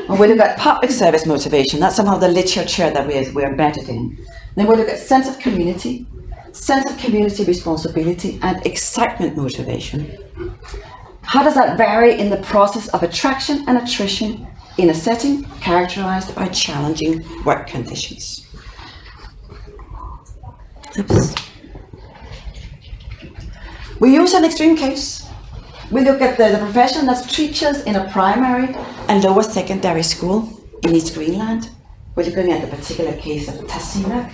When we look at public service motivation, that's somehow the literature that we're embedded in. Then we look at sense of community responsibility, and excitement motivation. How does that vary in the process of attraction and attrition in a setting characterized by challenging work conditions? Oops. We use an extreme case. We look at the profession that's teachers in a primary and lower secondary school in East Greenland. We're looking at the particular case of Tasiilaq,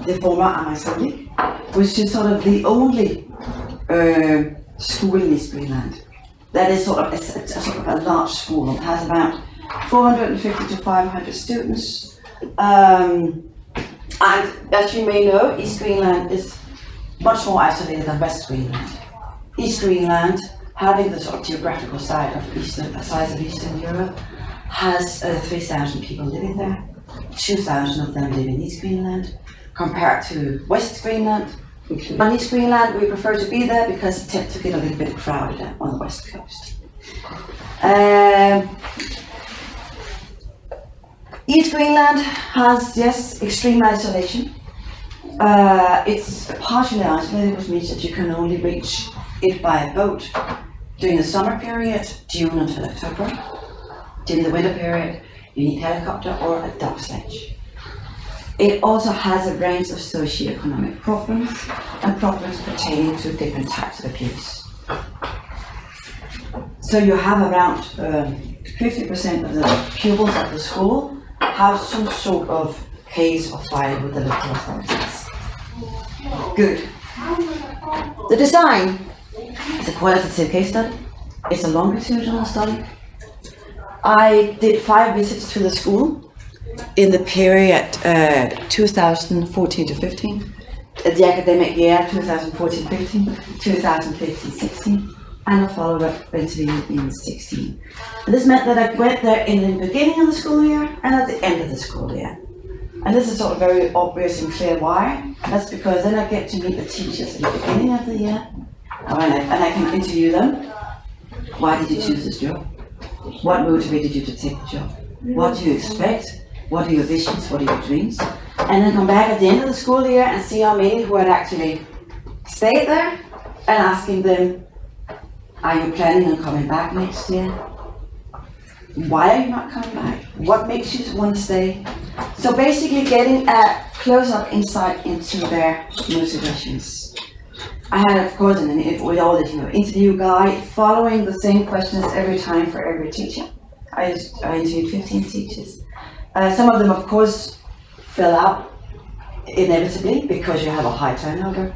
the former Amazonic, which is sort of the only school in East Greenland that is sort of a large school. It has about 450 to 500 students. And as you may know, East Greenland is much more isolated than West Greenland. East Greenland, having the sort of geographical size of Eastern Europe, has 3,000 people living there. 2,000 of them live in East Greenland, compared to West Greenland. On East Greenland, we prefer to be there because it tends to get a little bit crowded on the west coast. East Greenland has, yes, extreme isolation. It's partially isolated, which means that you can only reach it by a boat during the summer period, June until October. During the winter period, you need helicopter or a dog sledge. It also has a range of socioeconomic problems and problems pertaining to different types of abuse. So you have around 50% of the pupils at the school have some sort of case of fight with the local authorities. Good. The design is a qualitative case study. It's a longitudinal study. I did 5 visits to the school in the period 2014 to 15, the academic year 2014-15, 2015-16, and a follow-up interview in 16. And this meant that I went there in the beginning of the school year and at the end of the school year. And this is sort of very obvious and clear why. That's because then I get to meet the teachers at the beginning of the year, and I can interview them. Why did you choose this job? What motivated you to take the job? What do you expect? What are your visions? What are your dreams? And then come back at the end of the school year and see how many who had actually stayed there, and asking them, are you planning on coming back next year? Why are you not coming back? What makes you want to stay? So basically getting a close-up insight into their motivations. I had, of course, with all the interview guide, following the same questions every time for every teacher. I interviewed 15 teachers. Some of them, of course, fill out inevitably, because you have a high turnover.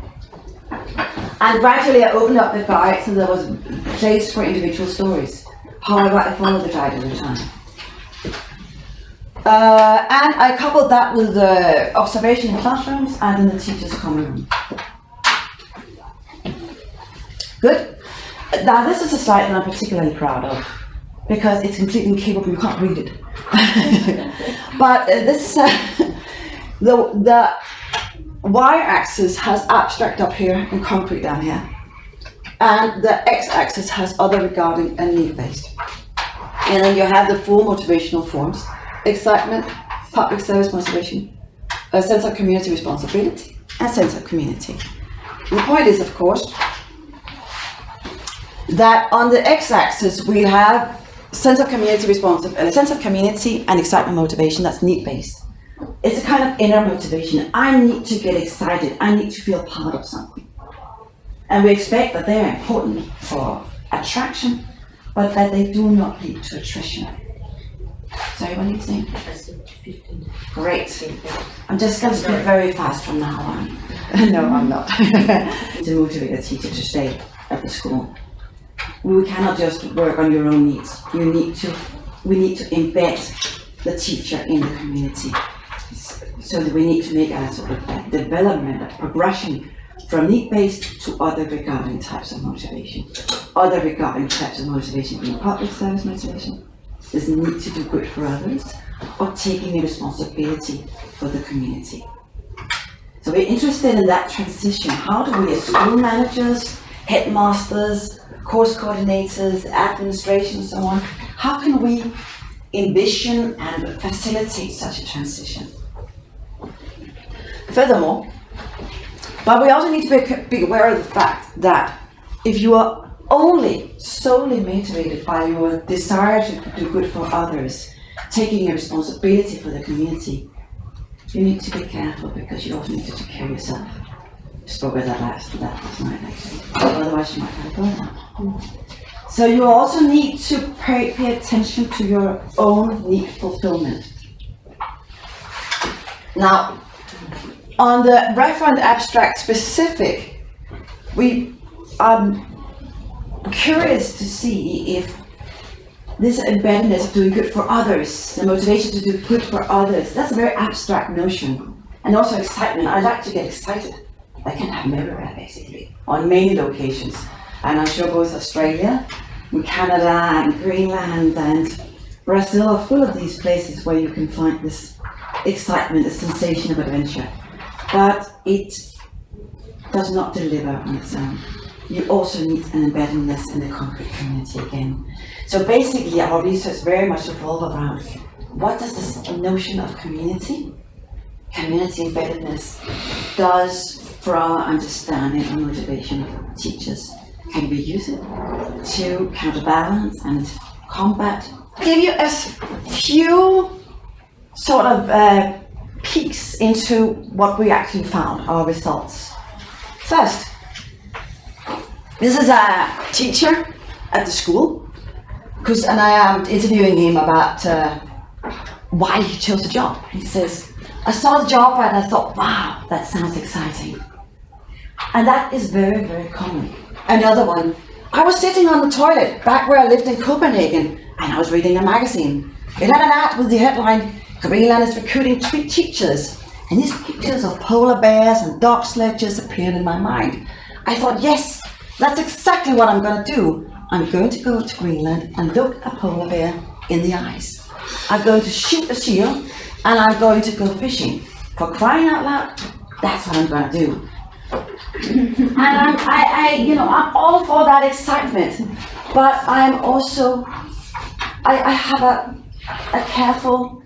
And gradually I opened up the guide so there was a place for individual stories. However, I followed the guide every time. And I coupled that with the observation in classrooms and in the teacher's common room. Good. Now this is a slide that I'm particularly proud of because it's completely incapable, you can't read it. But this is the y-axis has abstract up here and concrete down here. And the x-axis has other regarding and need-based. And then you have the four motivational forms: excitement, public service motivation, a sense of community responsibility, and sense of community. The point is, of course, that on the x-axis we have sense of community and excitement motivation. That's need-based. It's a kind of inner motivation. I need to get excited. I need to feel part of something. And we expect that they're important for attraction, but that they do not lead to attrition. Sorry, what are you saying? Great. I'm just going to speak very fast from now on. No, I'm not. To motivate a teacher to stay at the school. We cannot just work on your own needs. We need to embed the teacher in the community. So that we need to make a sort of development, a progression from need-based to other regarding types of motivation. Other regarding types of motivation being public service motivation, this need to do good for others, or taking a responsibility for the community. So we're interested in that transition. How do we as school managers, headmasters, course coordinators, administration and so on, how can we envision and facilitate such a transition? Furthermore, but we also need to be aware of the fact that if you are only solely motivated by your desire to do good for others, taking a responsibility for the community, you need to be careful because you also need to take care of yourself. I spoke about that last night actually. Otherwise you might have a burnout. So you also need to pay attention to your own need fulfillment. Now, on the referent abstract specific, we are curious to see if this embeddedness of doing good for others, the motivation to do good for others, that's a very abstract notion. And also excitement. I like to get excited. I can have everywhere basically, on many locations. And I'm sure both Australia, and Canada, and Greenland, and Brazil are full of these places where you can find this excitement, the sensation of adventure. But it does not deliver on its own. You also need an embeddedness in the concrete community again. So basically our research very much revolves around what does this notion of community embeddedness does for our understanding and motivation of teachers. Can we use it to counterbalance and combat? I'll give you a few sort of peeks into what we actually found, our results. First, this is a teacher at the school, and I am interviewing him about why he chose the job. He says, I saw the job and I thought, wow, that sounds exciting. And that is very, very common. Another one, I was sitting on the toilet back where I lived in Copenhagen and I was reading a magazine. It had an ad with the headline, Greenland is recruiting teachers. And these pictures of polar bears and dog sledges appeared in my mind. I thought, yes, that's exactly what I'm going to do. I'm going to go to Greenland and look a polar bear in the eyes. I'm going to shoot a seal and I'm going to go fishing. For crying out loud, that's what I'm going to do. And I'm all for that excitement, but I'm also, I have a careful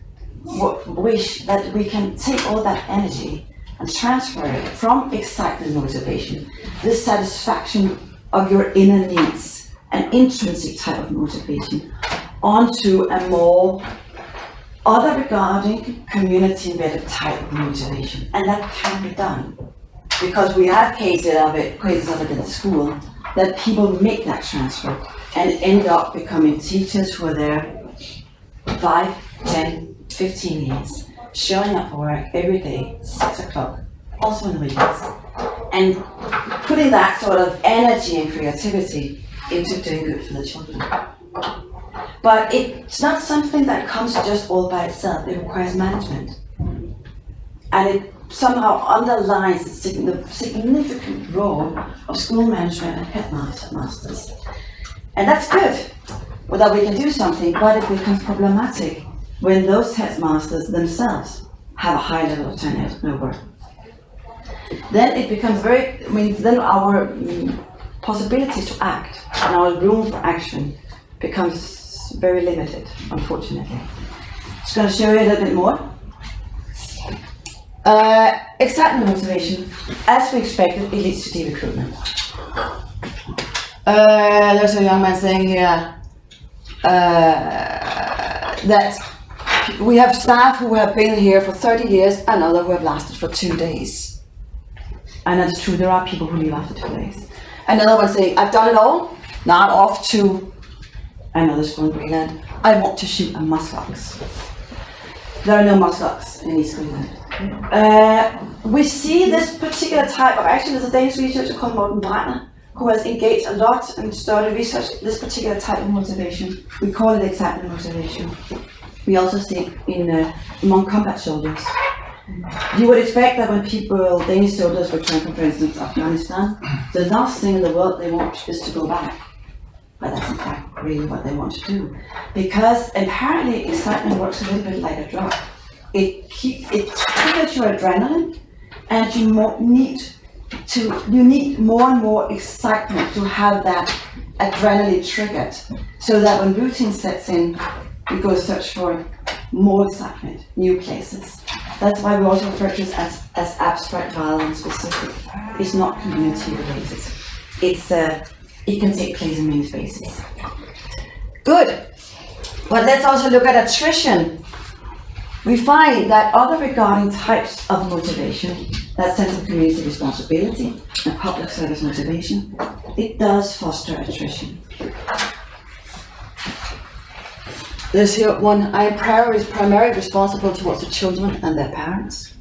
wish that we can take all that energy and transfer it from excitement motivation, this satisfaction of your inner needs, an intrinsic type of motivation, onto a more other regarding community embedded type of motivation. And that can be done because we have cases of it in school that people make that transfer and end up becoming teachers who are there 5, 10, 15 years. showing up for work every day, 6 o'clock, also in the weekends, and putting that sort of energy and creativity into doing good for the children. But it's not something that comes just all by itself. It requires management. And it somehow underlines the significant role of school management and headmasters. And that's good, well, that we can do something, but it becomes problematic when those headmasters themselves have a high level of turnover. Then it becomes then our possibilities to act and our room for action becomes very limited, unfortunately. Just going to show you a little bit more. Excitement and motivation, as we expected, it leads to de-recruitment. There's a young man saying here that we have staff who have been here for 30 years and others who have lasted for 2 days. And that's true, there are people who leave after 2 days. Another one saying, I've done it all, now I'm off to another school in Greenland. I want to shoot a muskox. There are no muskox in East Greenland. We see this particular type of action. There's a Danish researcher called Morten Brenner who has engaged a lot and started research this particular type of motivation. We call it excitement motivation. We also see it among combat soldiers. You would expect that when Danish soldiers return from, for instance, Afghanistan, the last thing in the world they want is to go back. But that's in fact really what they want to do. Because apparently excitement works a little bit like a drug. It triggers your adrenaline, and you need more and more excitement to have that adrenaline triggered, so that when routine sets in, you go search for more excitement, new places. That's why we also refer to it as abstract rather than specific. It's not community related. It can take place in many spaces. Good. But let's also look at attrition. We find that other regarding types of motivation, that sense of community responsibility and public service motivation, it does foster attrition. There's here one, I am primarily responsible towards the children and their parents.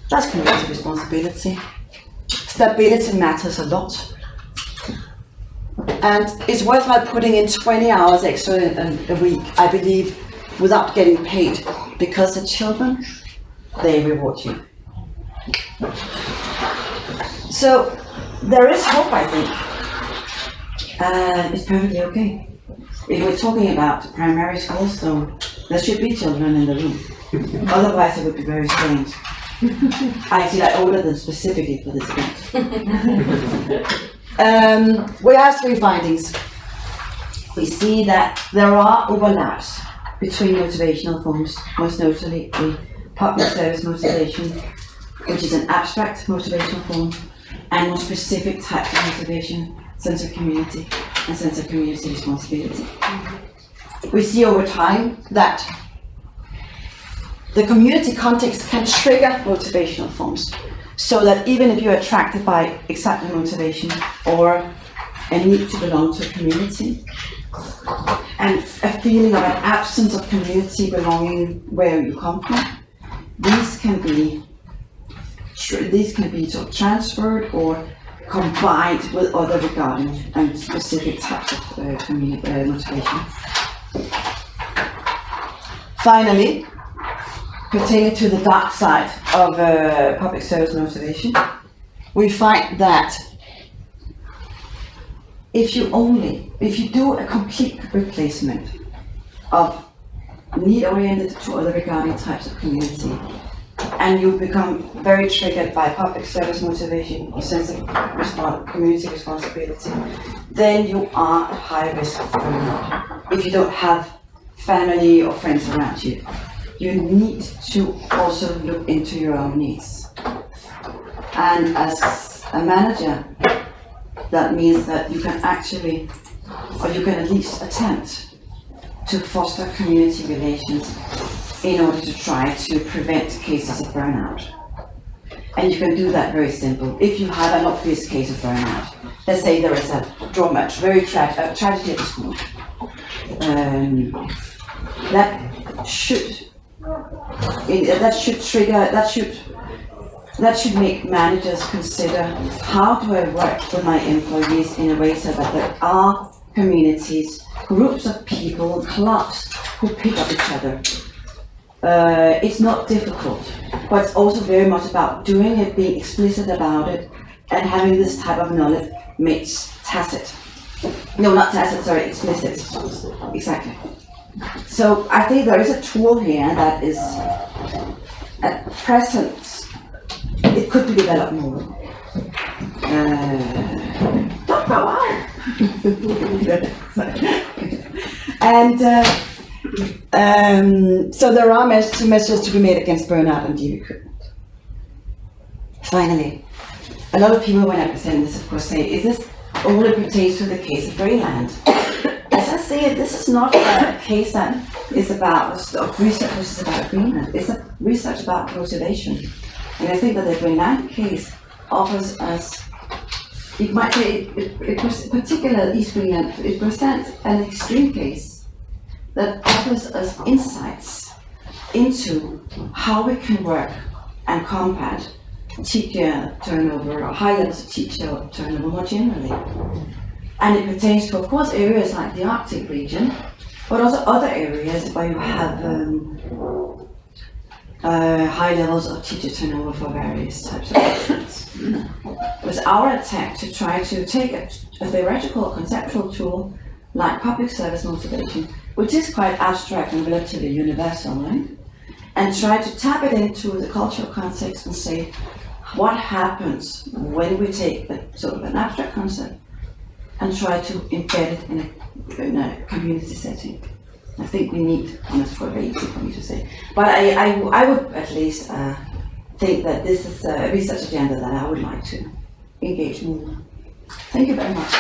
That's community responsibility. Stability matters a lot. And it's worthwhile putting in 20 hours extra a week, I believe, without getting paid, because the children, they reward you. So there is hope, I think, and it's perfectly okay. If we're talking about primary schools, so there should be children in the room. Otherwise, it would be very strange. I ordered them specifically for this event. We have 3 findings. We see that there are overlaps between motivational forms, most notably the public service motivation, which is an abstract motivational form, and more specific types of motivation, sense of community, and sense of community responsibility. We see over time that the community context can trigger motivational forms, so that even if you're attracted by excitement motivation or a need to belong to a community, and a feeling of an absence of community belonging where you come from, these can be sort of transferred or combined with other regarding and specific types of motivation. Finally, pertaining to the dark side of public service motivation, we find that if you do a complete replacement of need-oriented to other regarding types of community, and you become very triggered by public service motivation or sense of community responsibility, then you are at high risk of burnout. If you don't have family or friends around you, you need to also look into your own needs. And as a manager, that means that you can actually, or you can at least attempt to foster community relations in order to try to prevent cases of burnout. And you can do that very simple. If you have an obvious case of burnout, let's say there is a trauma, very tragedy at the school, that should that should trigger, that should make managers consider, how do I work with my employees in a way so that there are communities, groups of people, clubs who pick up each other. It's not difficult, but it's also very much about doing it, being explicit about it, and having this type of knowledge makes tacit. No, not tacit, sorry, explicit. Exactly. So I think there is a tool here that is, at present, it could be developed more. Talk about why. And so there are measures to be made against burnout and de-recruitment. Finally, a lot of people when I present this, of course, say, is this only pertains to the case of Greenland? As I say it, this is not a case that is about research which is about Greenland. It's a research about motivation. And I think that the Greenland case offers us, you might say, particularly East Greenland, it presents an extreme case that offers us insights into how we can work and combat teacher turnover or high levels of teacher turnover more generally. And it pertains to, of course, areas like the Arctic region, but also other areas where you have high levels of teacher turnover for various types of reasons. It was our attempt to try to take a theoretical or conceptual tool like public service motivation, which is quite abstract and relatively universal, right? And try to tap it into the cultural context and say, what happens when we take a sort of an abstract concept and try to embed it in a community setting? I think we need, and it's very easy for me to say, but I would at least think that this is a research agenda that I would like to engage more. Thank you very much.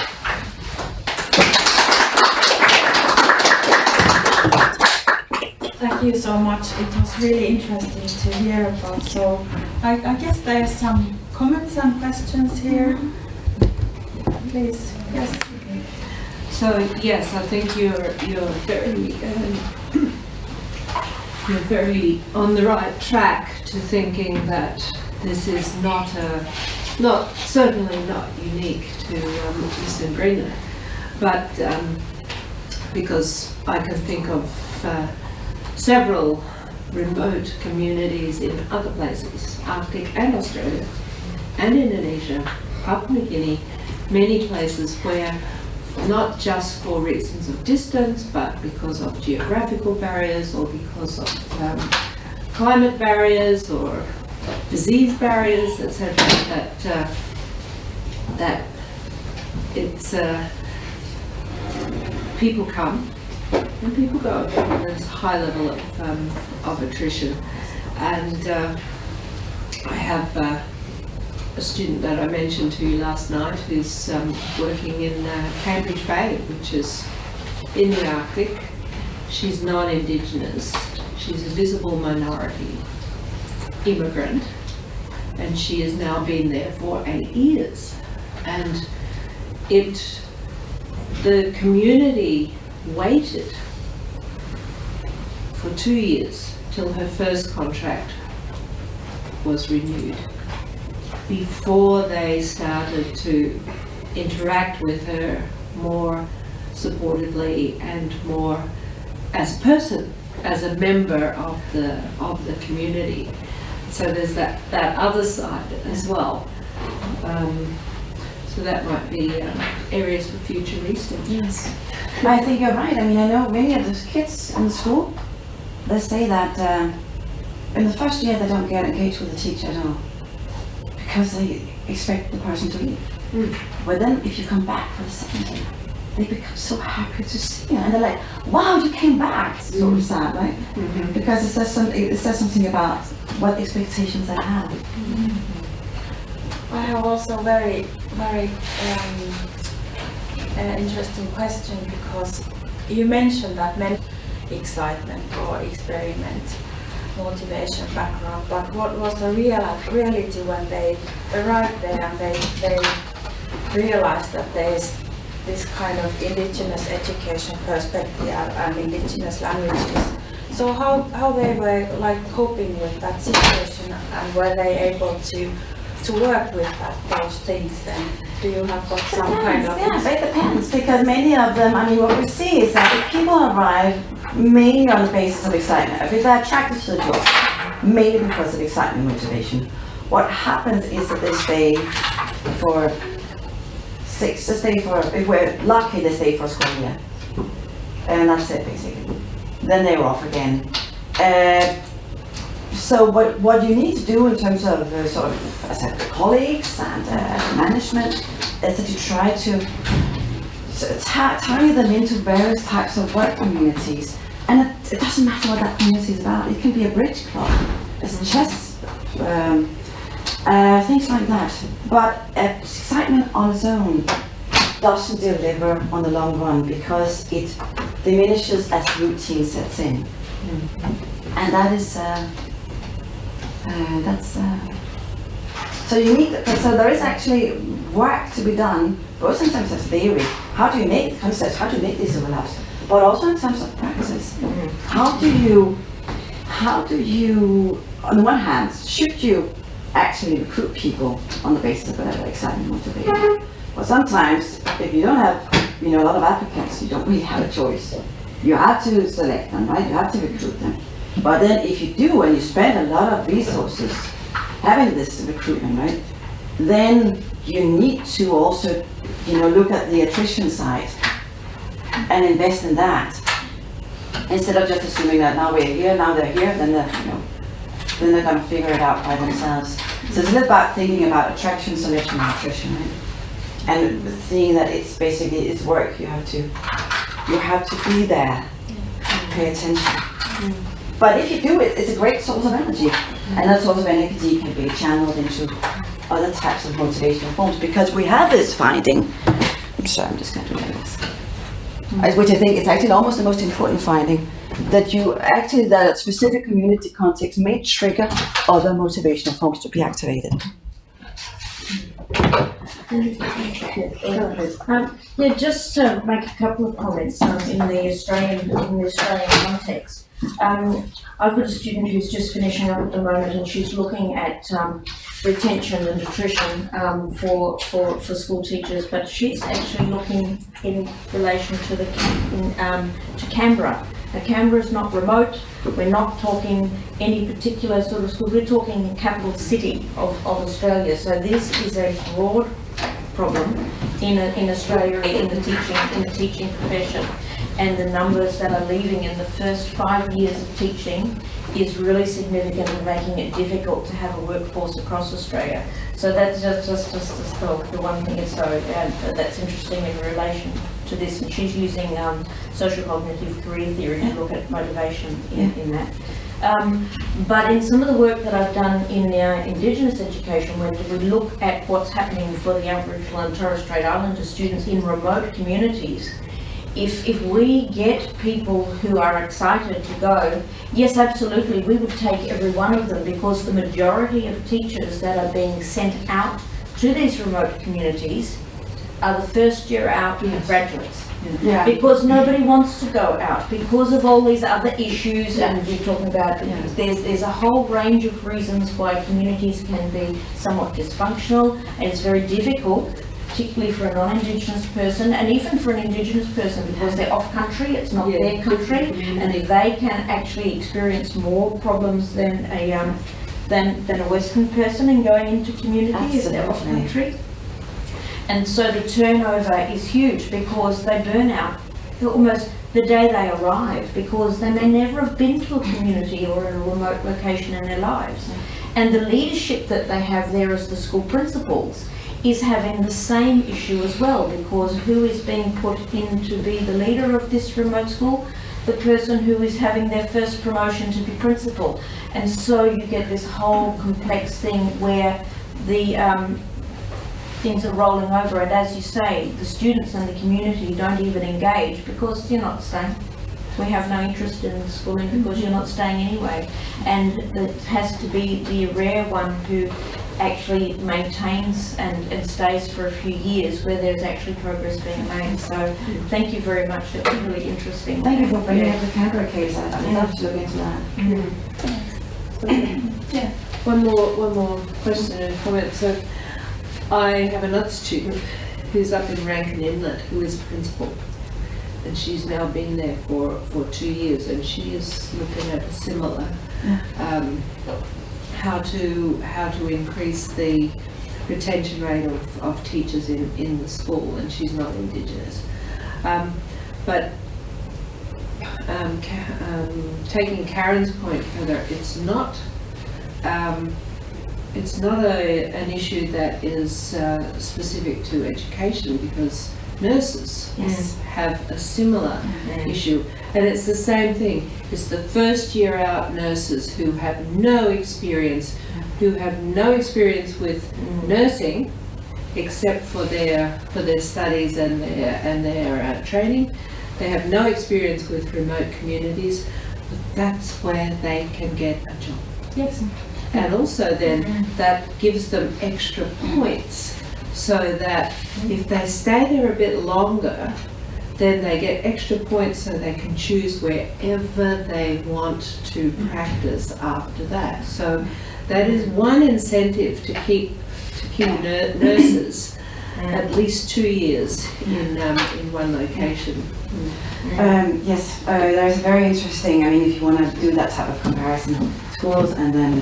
Thank you so much. It was really interesting to hear about. So I guess there's some comments and questions here. Please, yes. So yes, I think you're very on the right track to thinking that this is certainly not unique to Eastern Greenland, but because I can think of several remote communities in other places, Arctic and Australia, and Indonesia, Papua New Guinea, many places where not just for reasons of distance, but because of geographical barriers or because of climate barriers or disease barriers, etc., that it's people come and people go. There's a high level of attrition, and I have a student that I mentioned to you last night who's working in Cambridge Bay, which is in the Arctic. She's non-Indigenous. She's a visible minority immigrant, and she has now been there for 8 years. And the community waited for 2 years till her first contract was renewed before they started to interact with her more supportively and more as a person, as a member of the community. So there's that other side as well. So that might be areas for future research. Yes, I think you're right. I mean, I know many of those kids in the school, they say that in the first year they don't get engaged with the teacher at all because they expect the person to leave. But then if you come back for the second year, they become so happy to see you, and they're like, wow, you came back. It's sort of sad, right? Because it says something about what expectations they have. I have also very interesting question, because you mentioned that many excitement or experiment, motivation, background, but what was the reality when they arrived there and they realized that there is this kind of indigenous education perspective and indigenous languages? So how they were like coping with that situation, and were they able to work with those things then? Do you have got some kind of... Yes, it depends, because many of them, I mean, what we see is that if people arrive mainly on the basis of excitement, if they're attracted to the job, mainly because of excitement and motivation, what happens is that they stay for if we're lucky, they stay for a school year. And that's it, basically. Then they're off again. So what you need to do in terms of sort of, as I said, colleagues and management, is that you try to tie them into various types of work communities. And it doesn't matter what that community is about. It can be a bridge club, it's chess, things like that. But excitement on its own doesn't deliver on the long run, because it diminishes as routine sets in. And that is so you need, so there is actually work to be done, both in terms of theory, how do you make the concepts, how do you make these overlaps, but also in terms of practice. How do you, on the one hand, should you actually recruit people on the basis of whatever excitement motivation? Well, sometimes, if you don't have, a lot of applicants, you don't really have a choice. You have to select them, right? You have to recruit them. But then if you do, and you spend a lot of resources having this recruitment, right, then you need to also, look at the attrition side and invest in that. Instead of just assuming that now we're here, now they're here, then they're going to figure it out by themselves. So it's a little about thinking about attraction, selection, and attrition, right? And seeing that it's basically, it's work. You have to be there, pay attention. But if you do it, it's a great source of energy. And that source of energy can be channeled into other types of motivational forms, because we have this finding. I'm sorry, I'm just going to do this. Which I think is actually almost the most important finding, that that specific community context may trigger other motivational forms to be activated. Just to make a couple of comments in the Australian context. I've got a student who's just finishing up at the moment, and she's looking at retention and attrition for school teachers, but she's actually looking in relation to to Canberra. Now, Canberra is not remote. We're not talking any particular sort of school. We're talking capital city of Australia. So this is a broad problem in Australia in the teaching profession. And the numbers that are leaving in the first 5 years of teaching is really significant in making it difficult to have a workforce across Australia. So that's just the one thing that's interesting in relation to this. And she's using social cognitive career theory to look at motivation in that. But in some of the work that I've done in Indigenous education, when we look at what's happening for the Aboriginal and Torres Strait Islander students in remote communities, if we get people who are excited to go, yes, absolutely, we would take every one of them, because the majority of teachers that are being sent out to these remote communities are the first year out graduates. Yeah. Because nobody wants to go out because of all these other issues, and we're talking about there's a whole range of reasons why communities can be somewhat dysfunctional, and it's very difficult, particularly for a non-Indigenous person, and even for an Indigenous person, because they're off country, it's not their country, and if they can actually experience more problems than a Western person in going into community if they're off country. And so the turnover is huge, because they burn out almost the day they arrive, because they may never have been to a community or in a remote location in their lives. And the leadership that they have there as the school principals is having the same issue as well, because who is being put in to be the leader of this remote school? The person who is having their first promotion to be principal. And so you get this whole complex thing where the things are rolling over, and as you say, the students and the community don't even engage because you're not staying. We have no interest in schooling because you're not staying anyway. And it has to be the rare one who actually maintains and stays for a few years where there's actually progress being made. So thank you very much. That was really interesting. Thank you for bringing up the Canberra case. I'd love to look into that. Yeah. One more question and comment. So I have another student who's up in Rankin Inlet who is a principal, and she's now been there for 2 years, and she is looking at a similar how to increase the retention rate of teachers in the school, and she's not Indigenous. But taking Karen's point further, it's not an issue that is specific to education, because nurses have a similar issue, and it's the same thing. It's the first year out nurses who have no experience with nursing, except for their studies and their training. They have no experience with remote communities, but that's where they can get a job. Yes. And also then that gives them extra points, so that if they stay there a bit longer, then they get extra points so they can choose wherever they want to practice after that. So that is one incentive to keep nurses at least 2 years in one location. Yes, there's a very interesting, I mean, if you want to do that type of comparison, schools and then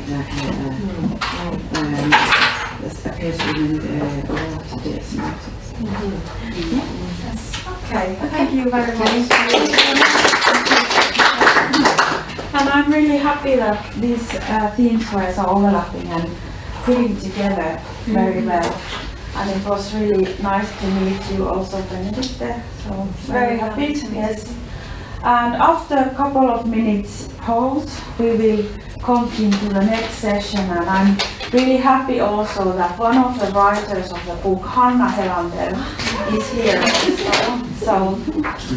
this appears to be all to this. Okay, thank you very much. And I'm really happy that these themes were so overlapping and fitting together very well. And it was really nice to meet you also, Benedicte. So very happy. Yes. And after a couple of minutes pause, we will continue to the next session. And I'm really happy also that one of the writers of the book, Hanna Helander, is here. So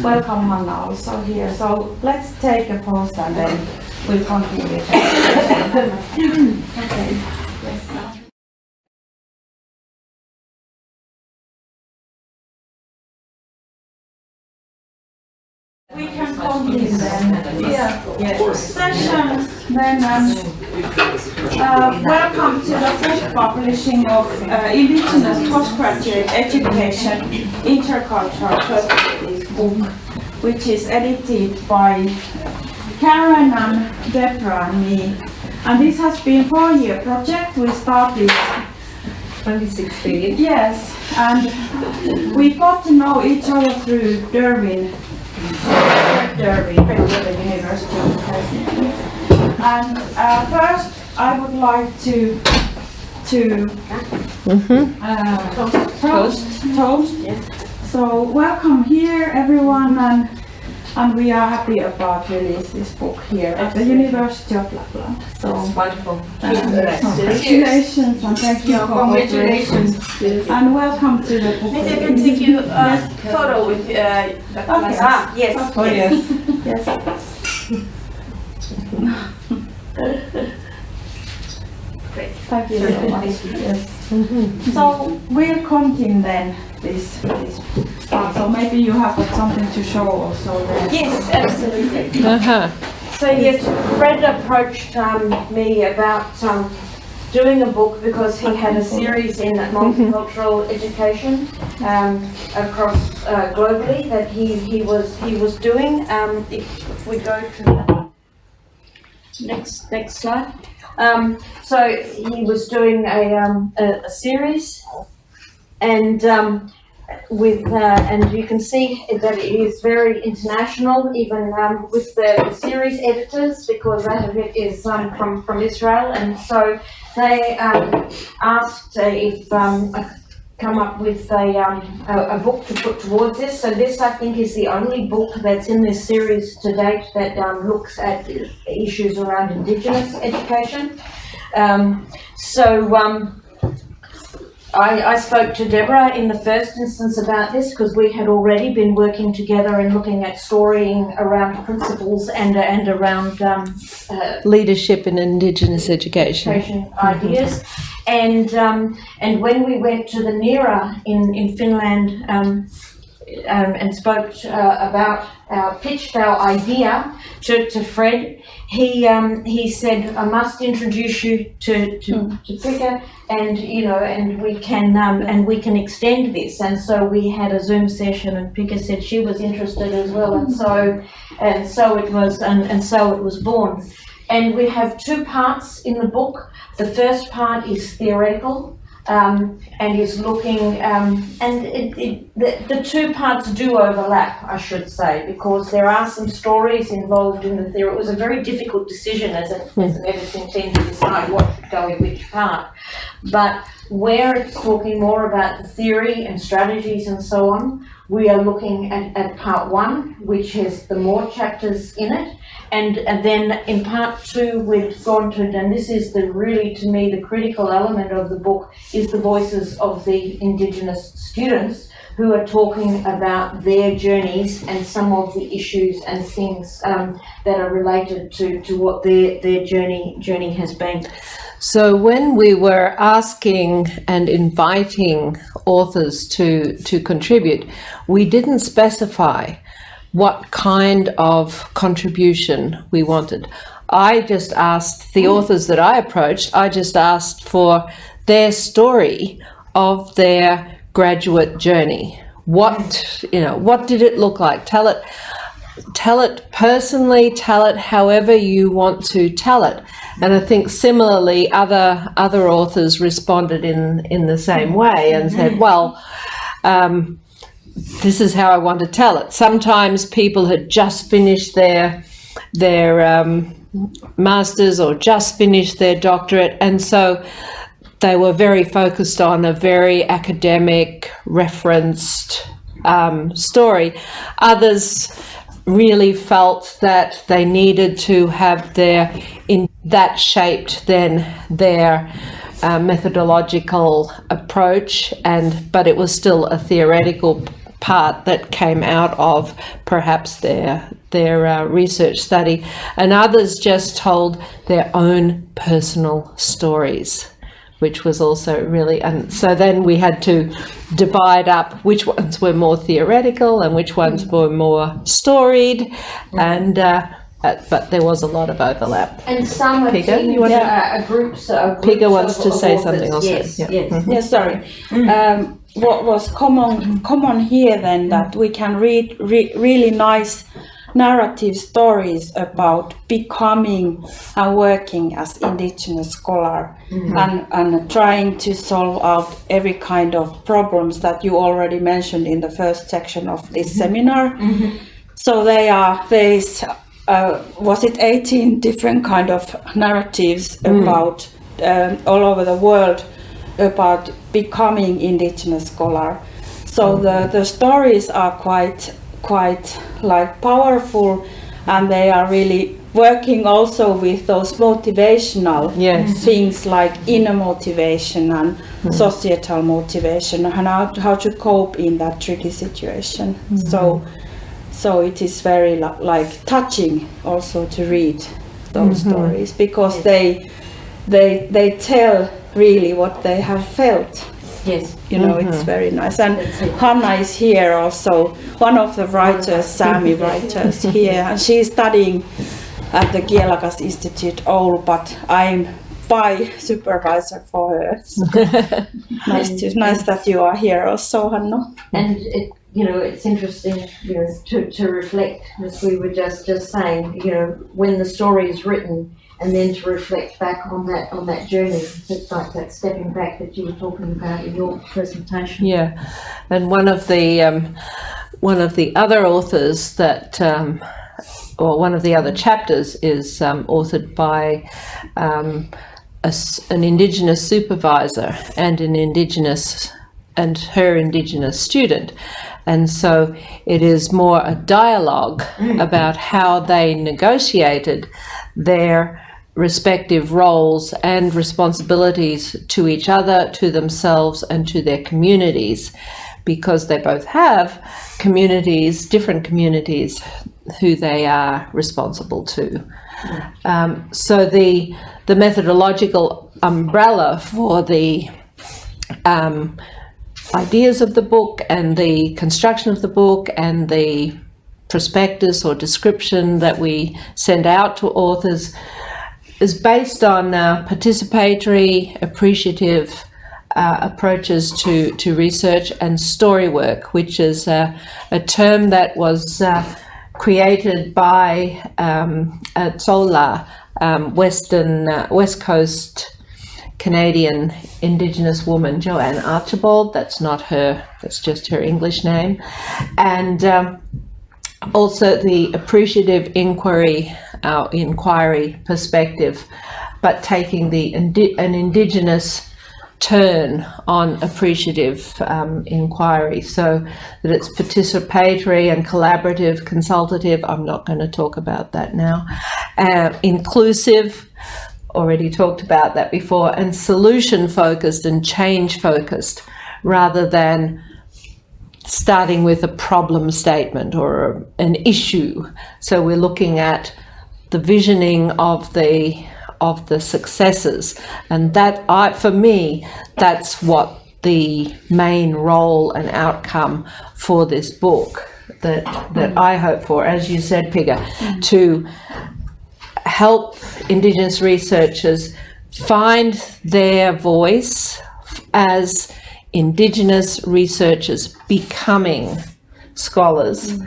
welcome, Hanna, also here. So let's take a pause and then we'll continue with the session. Okay. Yes. We can continue then. Session then. Welcome to the book publishing of Indigenous Postgraduate Education Intercultural Perspectives book, which is edited by Karen and Deborah and me. And this has been a 4-year project. We started 2016. Yes, and we got to know each other through Derwin, the University of Helsinki. And first, I would like to toast. So welcome here, everyone, and we are happy about release this book here at the University of Lapland. So Wonderful. Congratulations and thank you for congratulations. And welcome to the book. Maybe I can take you a photo with the class. Ah, yes. Oh, yes. Yes. Great. Thank you so much. Yes. So we'll continue then this part. So maybe you have got something to show also there. Yes, absolutely. Uh-huh. So yes, Fred approached me about doing a book because he had a series in multicultural education across globally that he was doing. If we go to the next slide. So he was doing a series, and and you can see that it is very international, even with the series editors, because that of it is from Israel, and so they asked if I could come up with a book to put towards this. So this, I think, is the only book that's in this series to date that looks at issues around Indigenous education. I spoke to Deborah in the first instance about this because we had already been working together and looking at storying around principles and around Leadership in Indigenous education. Ideas. And when we went to the NERA in Finland and spoke about pitched our idea to Fred, he said, I must introduce you to Pekka, and and we can extend this. And so we had a Zoom session, and Pekka said she was interested as well, and so it was born. And we have two parts in the book. The first part is theoretical, and is looking, the two parts do overlap, I should say, because there are some stories involved in the theory. It was a very difficult decision as an editing team to decide what should go in which part. But where it's talking more about the theory and strategies and so on, we are looking at part one, which has the more chapters in it. And then in part two, we've gone to, and this is really, to me, the critical element of the book, is the voices of the Indigenous students who are talking about their journeys and some of the issues and things that are related to what their journey has been. So when we were asking and inviting authors to contribute, we didn't specify what kind of contribution we wanted. I just asked the authors that I approached, I just asked for their story of their graduate journey. What did it look like? Tell it personally, tell it however you want to tell it. And I think similarly other authors responded in the same way and said, well, this is how I want to tell it. Sometimes people had just finished their master's or just finished their doctorate, and so they were very focused on a very academic, referenced story. Others really felt that they needed to have that shaped then their methodological approach, but it was still a theoretical part that came out of perhaps their research study, and others just told their own personal stories, which was also really, and so then we had to divide up which ones were more theoretical and which ones were more storied, and but there was a lot of overlap. And some are Pekka, teams, you want groups. Pekka wants to say authors. something also. Yes, Yeah. yes. Mhm. Yes, sorry. What was common here then, that we can read really nice narrative stories about becoming and working as Indigenous scholar, and trying to solve out every kind of problems that you already mentioned in the first section of this seminar. So there is was it 18 different kind of narratives about all over the world about becoming Indigenous scholar. So the stories are quite like powerful, and they are really working also with those motivational things like inner motivation and societal motivation, and how to cope in that tricky situation. So it is very like touching also to read those stories, because they tell really what they have felt. Yes. It's very nice. And Hanna is here also, one of the writers, Sami writers here, and she's studying at the Kielakas Institute, Oulu, but I'm by supervisor for her. So nice that you are here also, Hanna. And it's interesting, to reflect, as we were just saying, when the story is written, and then to reflect back on that journey. It's like that stepping back that you were talking about in your presentation. Yeah, and one of the other authors that, or one of the other chapters is authored by an Indigenous supervisor and her Indigenous student. And so it is more a dialogue about how they negotiated their respective roles and responsibilities to each other, to themselves, and to their communities, because they both have communities, different communities, who they are responsible to. So the methodological umbrella for the ideas of the book and the construction of the book and the prospectus or description that we send out to authors is based on participatory, appreciative approaches to research and story work, which is a term that was created by Tsola, West Coast Canadian Indigenous woman, Joanne Archibald. That's not her, that's just her English name. And also the appreciative inquiry perspective, but taking an Indigenous turn on appreciative inquiry, so that it's participatory and collaborative, consultative. I'm not going to talk about that now. Inclusive, already talked about that before, and solution focused and change focused, rather than starting with a problem statement or an issue. So we're looking at the visioning of the successes, and that, for me, that's what the main role and outcome for this book that I hope for, as you said, Pigga, to help Indigenous researchers find their voice as Indigenous researchers becoming scholars,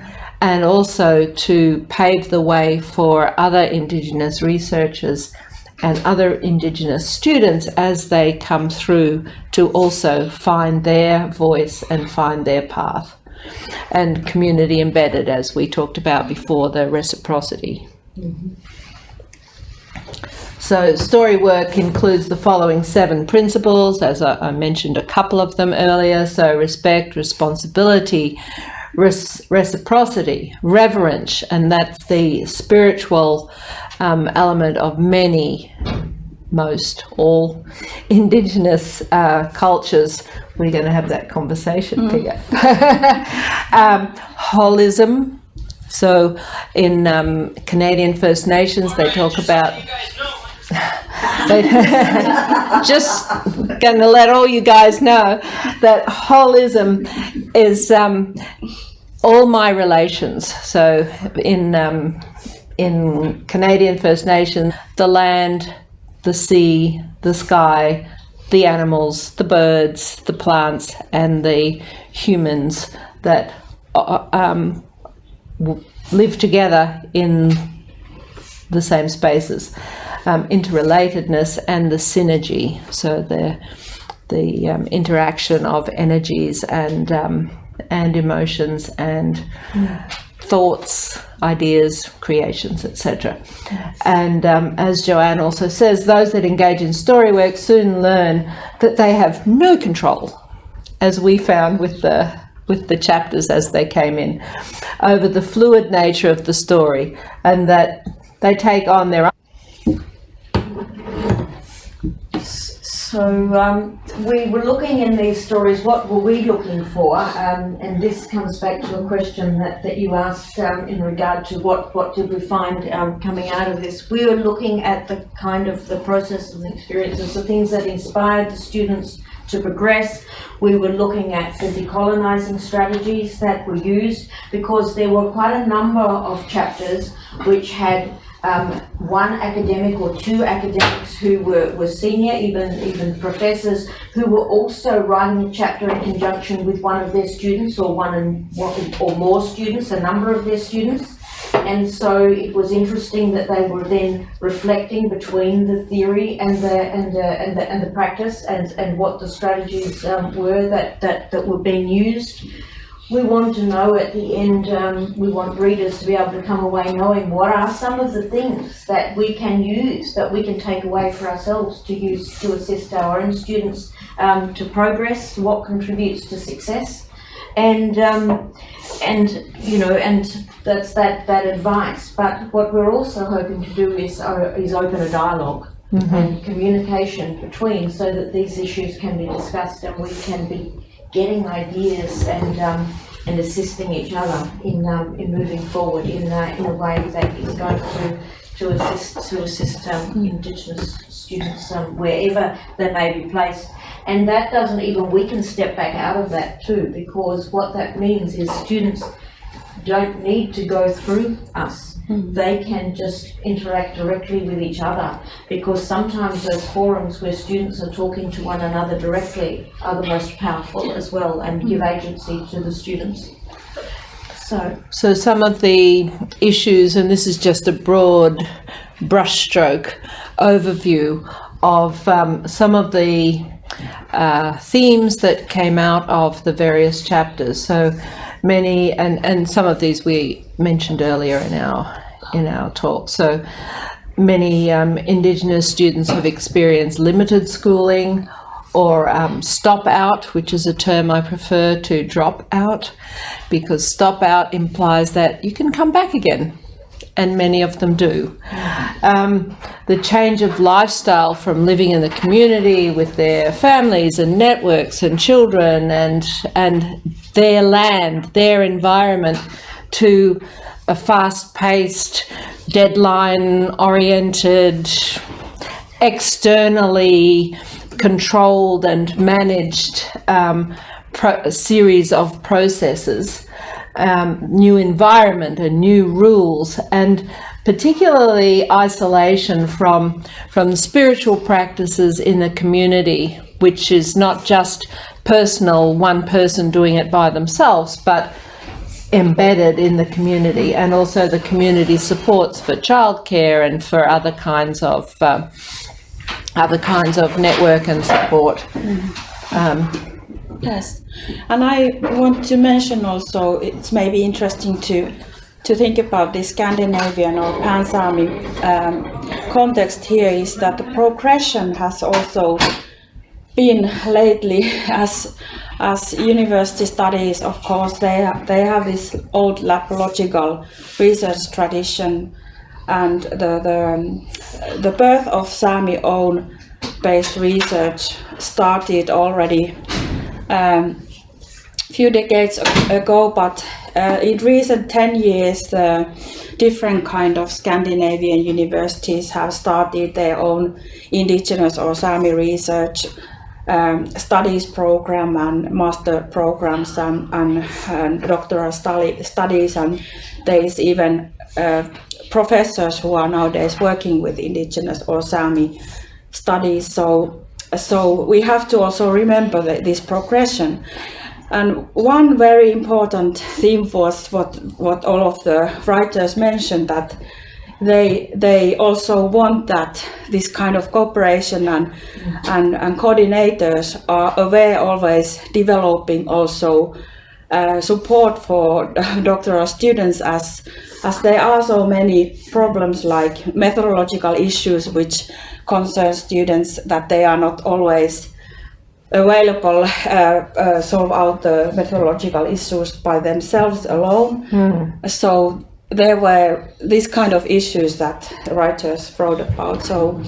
and also to pave the way for other Indigenous researchers and other Indigenous students as they come through to also find their voice and find their path. And community embedded, as we talked about before, the reciprocity. So story work includes the following 7 principles, as I mentioned a couple of them earlier. So respect, responsibility, reciprocity, reverence, and that's the spiritual element of most all Indigenous cultures. We're going to have that conversation, Pigga. Holism. So in Canadian First Nations, they talk about just going to let all you guys know that holism is all my relations. So in Canadian First Nation, the land, the sea, the sky, the animals, the birds, the plants, and the humans that live together in the same spaces. Interrelatedness and the synergy, so the interaction of energies and emotions and thoughts, ideas, creations, etc. And as Joanne also says, those that engage in story work soon learn that they have no control, as we found with the chapters as they came in, over the fluid nature of the story, and that they take on their own. So we were looking in these stories, what were we looking for? And this comes back to a question that you asked in regard to what did we find coming out of this. We were looking at the kind of the processes and experiences, the things that inspired the students to progress. We were looking at the decolonising strategies that were used, because there were quite a number of chapters which had one academic or 2 academics who were senior, even professors, who were also writing a chapter in conjunction with one of their students, or one or more students, a number of their students. And so it was interesting that they were then reflecting between the theory and the practice, and what the strategies were that were being used. We want to know at the end, we want readers to be able to come away knowing what are some of the things that we can use, that we can take away for ourselves to use to assist our own students to progress, what contributes to success, and that's that advice. But what we're also hoping to do is open a dialogue and communication between, so that these issues can be discussed and we can be getting ideas and assisting each other in moving forward in a way that is going to to assist Indigenous students wherever they may be placed. And that doesn't even, we can step back out of that too, because what that means is students don't need to go through us. They can just interact directly with each other, because sometimes those forums where students are talking to one another directly are the most powerful as well, and give agency to the students. So some of the issues, and this is just a broad brushstroke overview of some of the themes that came out of the various chapters. So many, and some of these we mentioned earlier in our talk. So many Indigenous students have experienced limited schooling, or stop out, which is a term I prefer to drop out, because stop out implies that you can come back again, and many of them do. The change of lifestyle from living in the community with their families and networks and children and their land, their environment, to a fast-paced, deadline-oriented, externally controlled and managed series of processes, new environment and new rules, and particularly isolation from spiritual practices in the community, which is not just personal, one person doing it by themselves, but embedded in the community, and also the community supports for childcare and for other kinds of network and support. Yes, and I want to mention also, it's maybe interesting to think about this Scandinavian or Pan-Sami context here, is that the progression has also been lately, as university studies, of course, they have this old lapological research tradition, and the birth of Sami own based research started already few decades ago, but in recent 10 years different kind of Scandinavian universities have started their own Indigenous or Sami research studies program and master programs and doctoral studies, and there is even professors who are nowadays working with Indigenous or Sami studies. So we have to also remember this progression. And one very important theme was what all of the writers mentioned, that they also want that this kind of cooperation and coordinators are aware, always developing also support for doctoral students, as there are so many problems like methodological issues which concern students, that they are not always available solve out the methodological issues by themselves alone. So there were these kind of issues that writers wrote about. So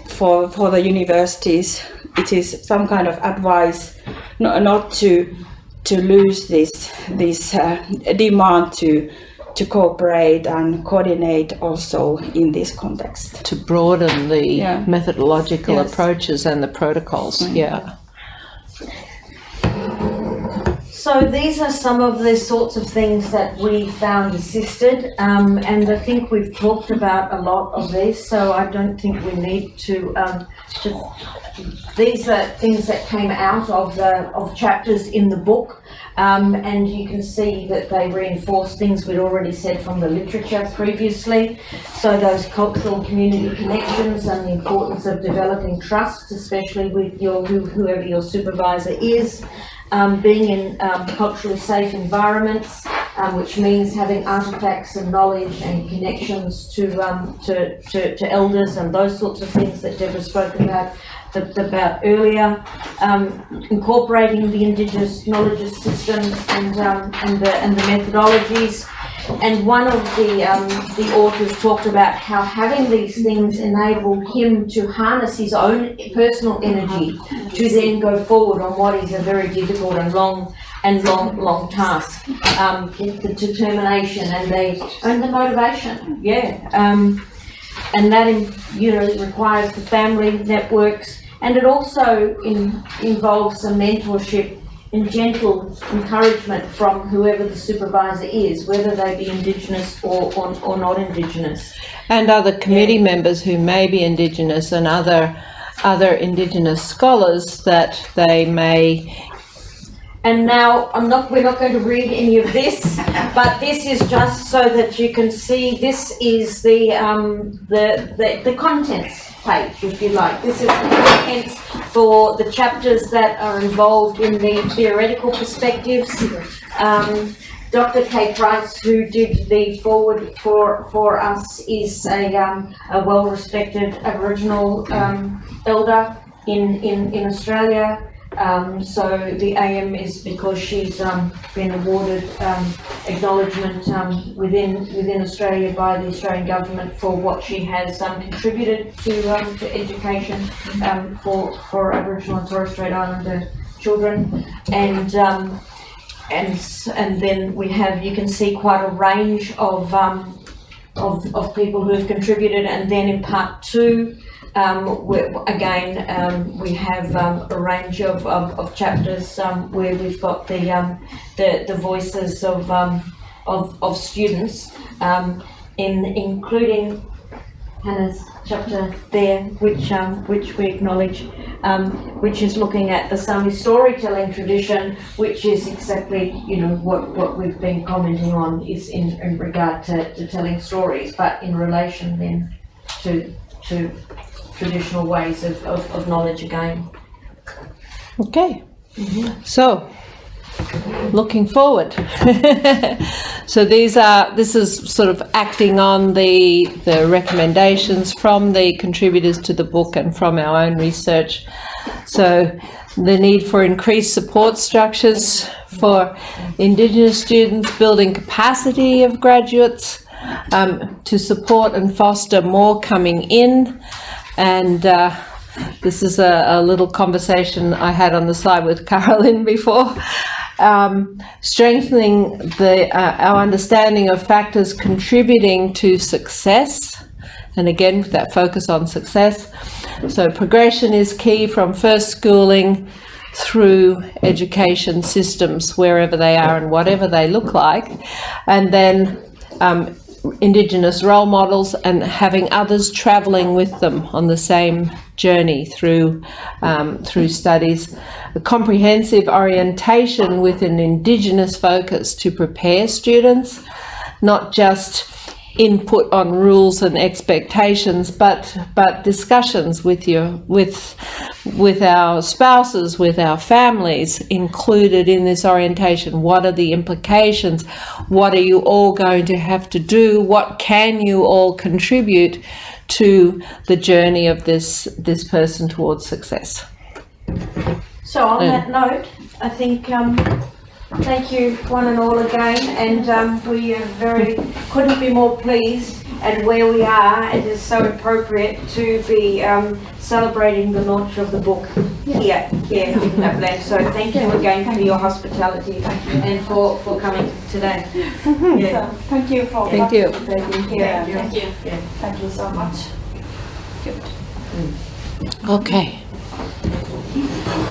for the universities, it is some kind of advice not to lose this demand to cooperate and coordinate also in this context. To broaden the methodological approaches and the protocols, So these are some of the sorts of things that we found assisted, and I think we've talked about a lot of this, so I don't think we need to these are things that came out of chapters in the book, and you can see that they reinforce things we'd already said from the literature previously. So those cultural community connections and the importance of developing trust, especially with whoever your supervisor is. Being in culturally safe environments, which means having artifacts and knowledge and connections to elders and those sorts of things that Deborah spoke about earlier, incorporating the Indigenous knowledge systems and the methodologies. And one of the authors talked about how having these things enabled him to harness his own personal energy to then go forward on what is a very difficult and long and long task. The determination and the motivation, and that requires the family networks, and it also involves some mentorship and gentle encouragement from whoever the supervisor is, whether they be Indigenous or not Indigenous. And other committee members who may be Indigenous, and other Indigenous scholars that they may. And now we're not going to read any of this, but this is just so that you can see. This is the contents page, if you like. This is the contents for the chapters that are involved in the theoretical perspectives. Dr. Kay Price, who did the forward for us, is a well-respected Aboriginal elder in Australia. So the AM is because she's been awarded acknowledgement within Australia by the Australian government for what she has contributed to education for Aboriginal and Torres Strait Islander children, and then we have, you can see, quite a range of people who have contributed, and then in part 2. We have a range of chapters where we've got the voices of students, including Hannah's chapter there, which we acknowledge, which is looking at the Sami storytelling tradition, which is exactly what we've been commenting on, is in regard to telling stories, but in relation then to traditional ways of knowledge again. Okay, so looking forward. So this is sort of acting on the recommendations from the contributors to the book and from our own research. So the need for increased support structures for Indigenous students, building capacity of graduates to support and foster more coming in. And this is a little conversation I had on the side with Caroline before. Strengthening our understanding of factors contributing to success, and again with that focus on success. So progression is key from first schooling through education systems, wherever they are and whatever they look like, and then Indigenous role models and having others travelling with them on the same journey through studies. A comprehensive orientation with an Indigenous focus to prepare students, not just input on rules and expectations, but discussions with our spouses, with our families included in this orientation. What are the implications? What are you all going to have to do? What can you all contribute to the journey of this person towards success? So on that note, I think thank you one and all again, and we are couldn't be more pleased at where we are. It is so appropriate to be celebrating the launch of the book here in Lapland. So thank you again for your hospitality and for coming today. So, thank you for participating here. Thank you. Thank you so much. Good. Okay.